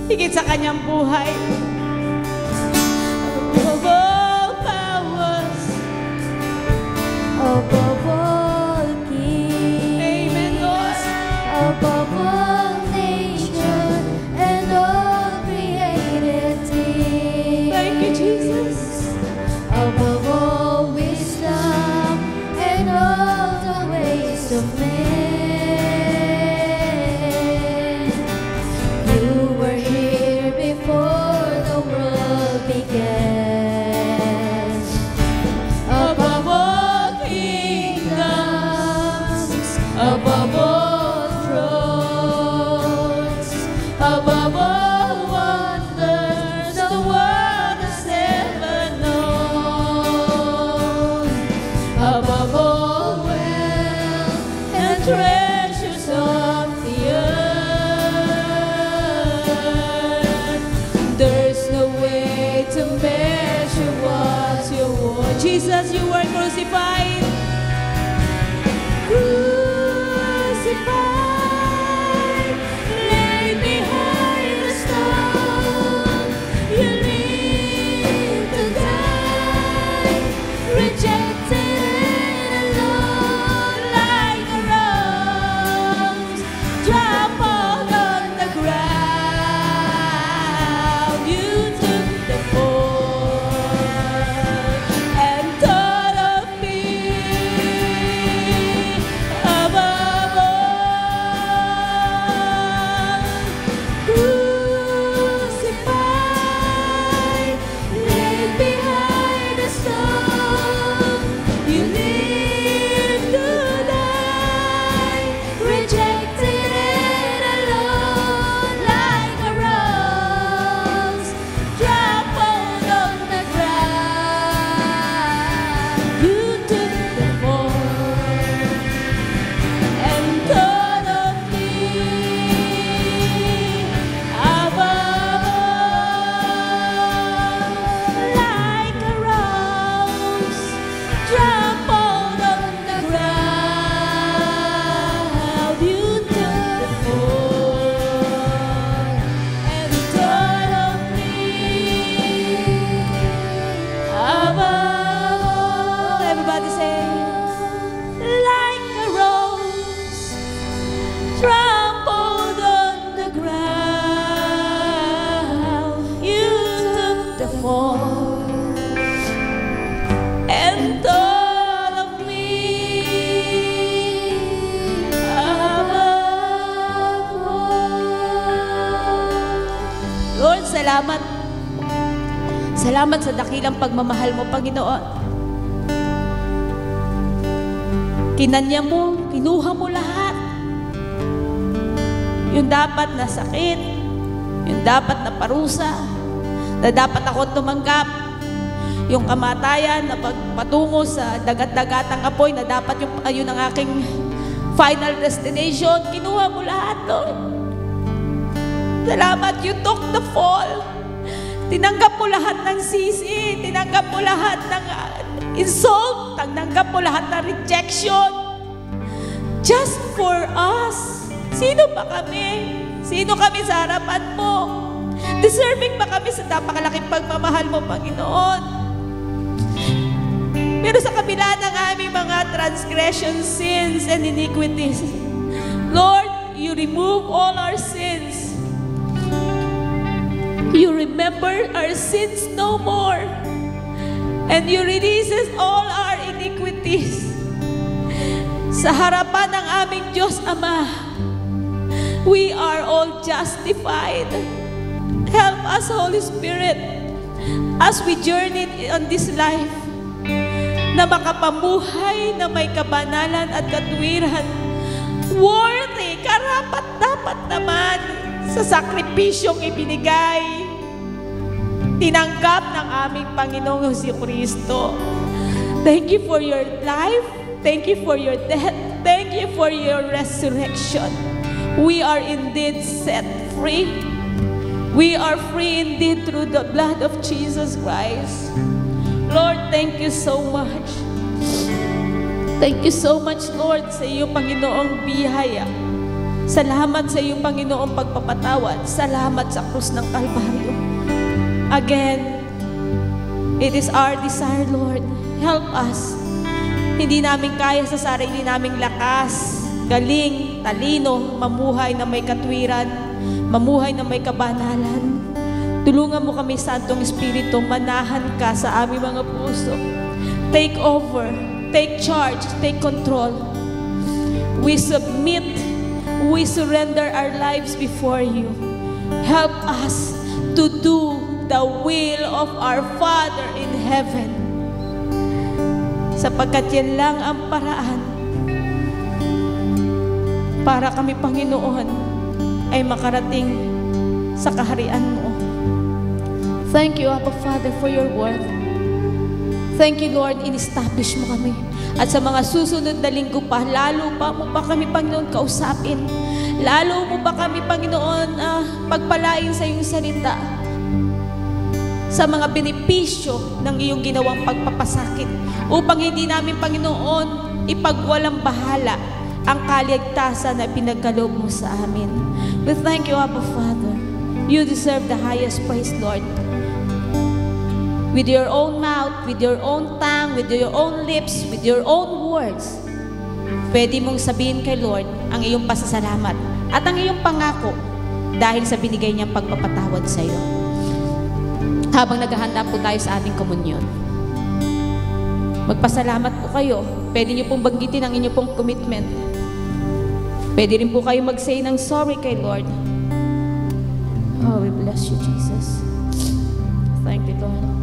Speaker 1: higit sa kanyang buhay. Above all powers,
Speaker 2: above all kings,
Speaker 1: amen, Lord.
Speaker 2: above all nature and all created things.
Speaker 1: Thank you, Jesus.
Speaker 2: Above all wisdom and all the ways of man. You were here before the world began. Above all kingdoms, above all thrones, above all wonders the world has ever known, above all wealth and treasures of the earth. There's no way to measure what you want.
Speaker 1: Jesus, you were crucified.
Speaker 2: Crucified, laid behind the stone, you lived to die, rejected and alone like a rose, trampled on the ground. You took the fall
Speaker 1: And thought of me above all.
Speaker 2: Crucified, laid behind the stone, you lived to die, rejected and alone like a rose, trampled on the ground. You took the fall
Speaker 1: And thought of me above all.
Speaker 2: like a rose, trampled on the ground. You took the fall and thought of me
Speaker 1: Above all. Everybody say,
Speaker 2: like a rose, trampled on the ground. You took the fall and thought of me above all.
Speaker 1: Lord, salamat. Salamat sa dakilang pagmamahal mo, Panginoon. Kinanya mo, kinuha mo lahat. Yung dapat na sakit, yung dapat na parusa, na dapat ako tumanggap, yung kamatayan na pagpatungo sa dagat-dagatang apoy, na dapat yun ang aking final destination. Kinuha mo lahat, Lord. Salamat, you took the fall. Tinanggap mo lahat ng sisi, tinanggap mo lahat ng insult, tinanggap mo lahat ng rejection. Just for us. Sino ba kami? Sino kami sa harapan mo? Deserving ba kami sa napakalaking pagmamahal mo, Panginoon? Pero sa kabila ng aming mga transgressions, sins, and iniquities, Lord, you remove all our sins. You remember our sins no more. And you releases all our iniquities. Sa harapan ng aming Diyos Ama, we are all justified. Help us, Holy Spirit, as we journey on this life, na makapamuhay na may kabanalan at katuwiran. Worthy, karapat-dapat naman sa sakripisyong ibinigay, tinanggap ng aming Panginoong Jesucristo. Thank you for your life. Thank you for your death. Thank you for your resurrection. We are indeed set free. We are free indeed through the blood of Jesus Christ. Lord, thank you so much. Thank you so much, Lord, sa iyong Panginoong biyaya
Speaker 3: Salamat sa iyong Panginoong pagpapatawad. Salamat sa krus ng Kalbaryo. Again, it is our desire, Lord, help us. Hindi namin kaya sa sarili naming lakas, galing, talino, mamuhay na may katwiran, mamuhay na may kabanalan. Tulungan mo kami, Santong Espiritu, manahan ka sa aming mga puso. Take over, take charge, take control. We submit, we surrender our lives before you. Help us to do the will of our Father in heaven. Sapagkat yan lang ang paraan para kami, Panginoon, ay makarating sa kaharian mo. Thank you, Abba Father, for your word. Thank you, Lord, in-establish mo kami. At sa mga susunod na linggo pa, lalo pa mo pa kami, Panginoon, kausapin. Lalo mo pa kami, Panginoon, pagpalain sa iyong salita. Sa mga benepisyo ng iyong ginawang pagpapasakit. Upang hindi namin, Panginoon, ipagwalang bahala ang kaligtasan na pinagkaloob mo sa amin. We thank you, Abba Father. You deserve the highest praise, Lord. With your own mouth, with your own tongue, with your own lips, with your own words, pwede mong sabihin kay Lord ang iyong pasasalamat at ang iyong pangako dahil sa binigay niyang pagpapatawad sa iyo. Habang naghahanda po tayo sa ating komunyon, magpasalamat po kayo. Pwede niyo pong banggitin ang inyong pong commitment. Pwede rin po kayo mag-say ng sorry kay Lord. Oh, we bless you, Jesus. Thank you, Lord.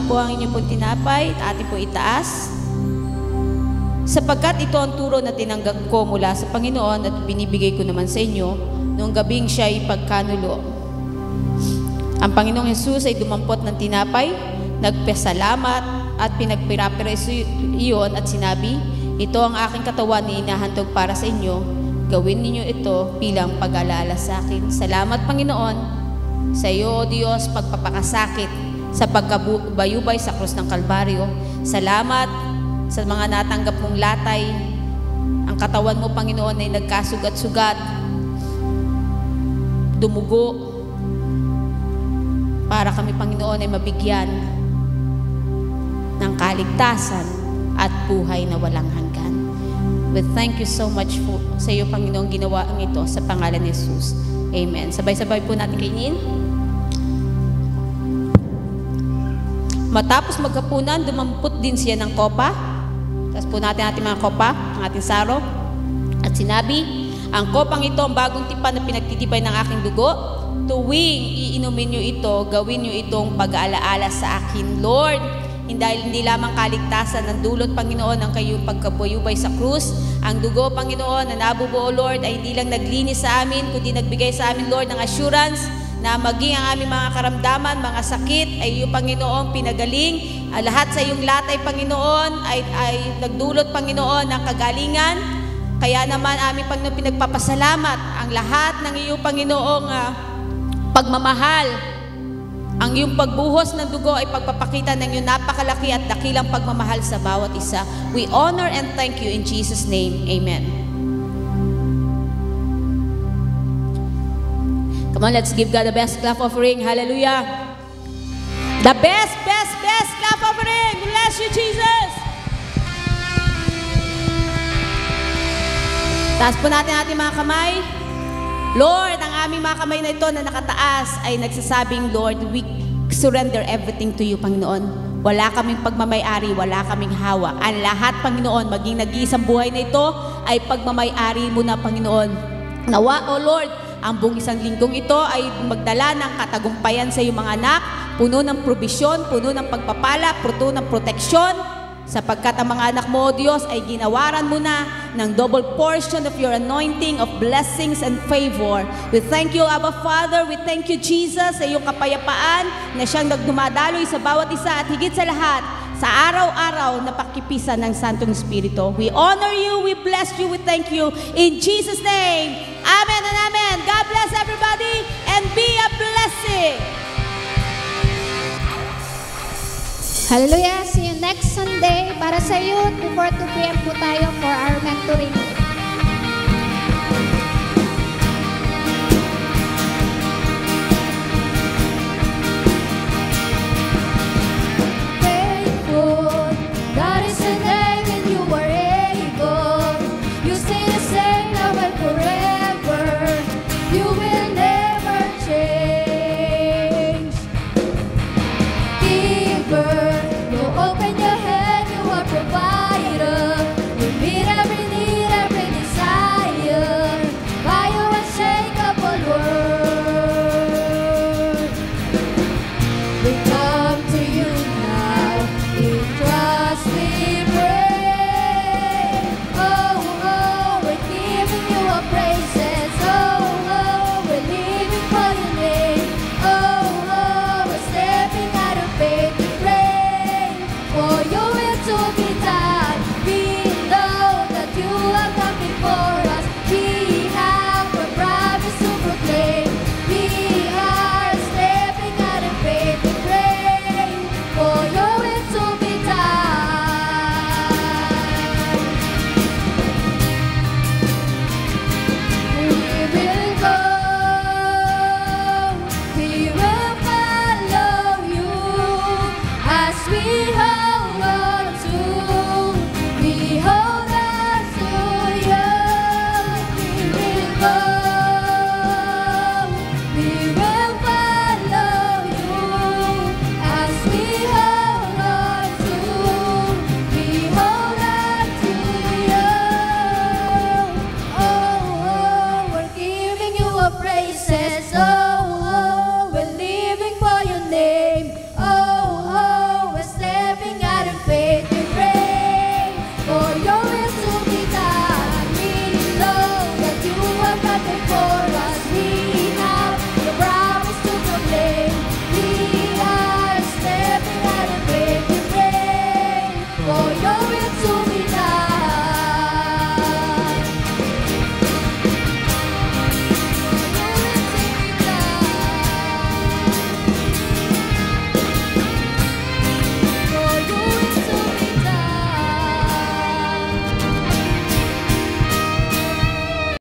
Speaker 3: po ang inyong pong tinapay at atin po itaas. Sapagkat ito ang turo na tinanggap ko mula sa Panginoon at binibigay ko naman sa inyo noong gabing siya ay pagkanulo. Ang Panginoong Jesus ay dumampot ng tinapay, nagpasalamat at pinagpirapira iyon at sinabi, ito ang aking katawan na inahandog para sa inyo. Gawin ninyo ito bilang pag-alala sa akin. Salamat Panginoon sa iyo, O Diyos, pagpapakasakit sa pagkabayubay sa krus ng Kalbaryo. Salamat sa mga natanggap mong latay. Ang katawan mo, Panginoon, ay nagkasugat-sugat, dumugo, para kami, Panginoon, ay mabigyan ng kaligtasan at buhay na walang hanggan. We thank you so much po sa iyo, Panginoon, ginawa ang ito sa pangalan ni Jesus. Amen. Sabay-sabay po natin kainin. Matapos maghapunan, dumampot din siya ng kopa. Tapos po natin ating mga kopa, ang ating saro. At sinabi, ang kopang ito ang bagong tipan na pinagtitipay ng aking dugo. Tuwing iinumin nyo ito, gawin nyo itong pag-aalaala sa akin, Lord. Dahil hindi lamang kaligtasan ng dulot, Panginoon, ang kayong pagkabayubay sa krus. Ang dugo, Panginoon, na nabubuo, Lord, ay hindi lang naglinis sa amin, kundi nagbigay sa amin, Lord, ng assurance na maging ang aming mga karamdaman, mga sakit, ay iyong, Panginoon, pinagaling. Lahat sa iyong latay, Panginoon, ay nagdulot, Panginoon, ng kagalingan. Kaya naman, aming Panginoon, pinagpapasalamat ang lahat ng iyong, Panginoong, pagmamahal. Ang iyong pagbuhos ng dugo ay pagpapakita ng iyong napakalaki at dakilang pagmamahal sa bawat isa. We honor and thank you in Jesus' name. Amen. Come on, let's give God the best clap offering. Hallelujah. The best clap offering. Bless you, Jesus. Taas po natin ating mga kamay. Lord, ang aming mga kamay na ito na nakataas ay nagsasabing, Lord, we surrender everything to you, Panginoon. Wala kaming pagmamay-ari, wala kaming hawa. Ang lahat, Panginoon, maging nag-iisang buhay na ito ay pagmamay-ari mo na, Panginoon. Nawa, O Lord, ang buong isang linggong ito ay magdala ng katagumpayan sa iyong mga anak, puno ng probisyon, puno ng pagpapala, puno ng proteksyon, sapagkat ang mga anak mo, O Diyos, ay ginawaran mo na ng double portion of your anointing of blessings and favor. We thank you, Abba Father. We thank you, Jesus, sa iyong kapayapaan na siyang nagdumadaloy sa bawat isa at higit sa lahat, sa araw-araw na pakipisan ng Santong Espiritu. We honor you, we bless you, we thank you. In Jesus' name, amen and amen. God bless everybody and be a blessing.
Speaker 4: Hallelujah! See you next Sunday. Para sa youth, before 2 p.m. po tayo for our mentoring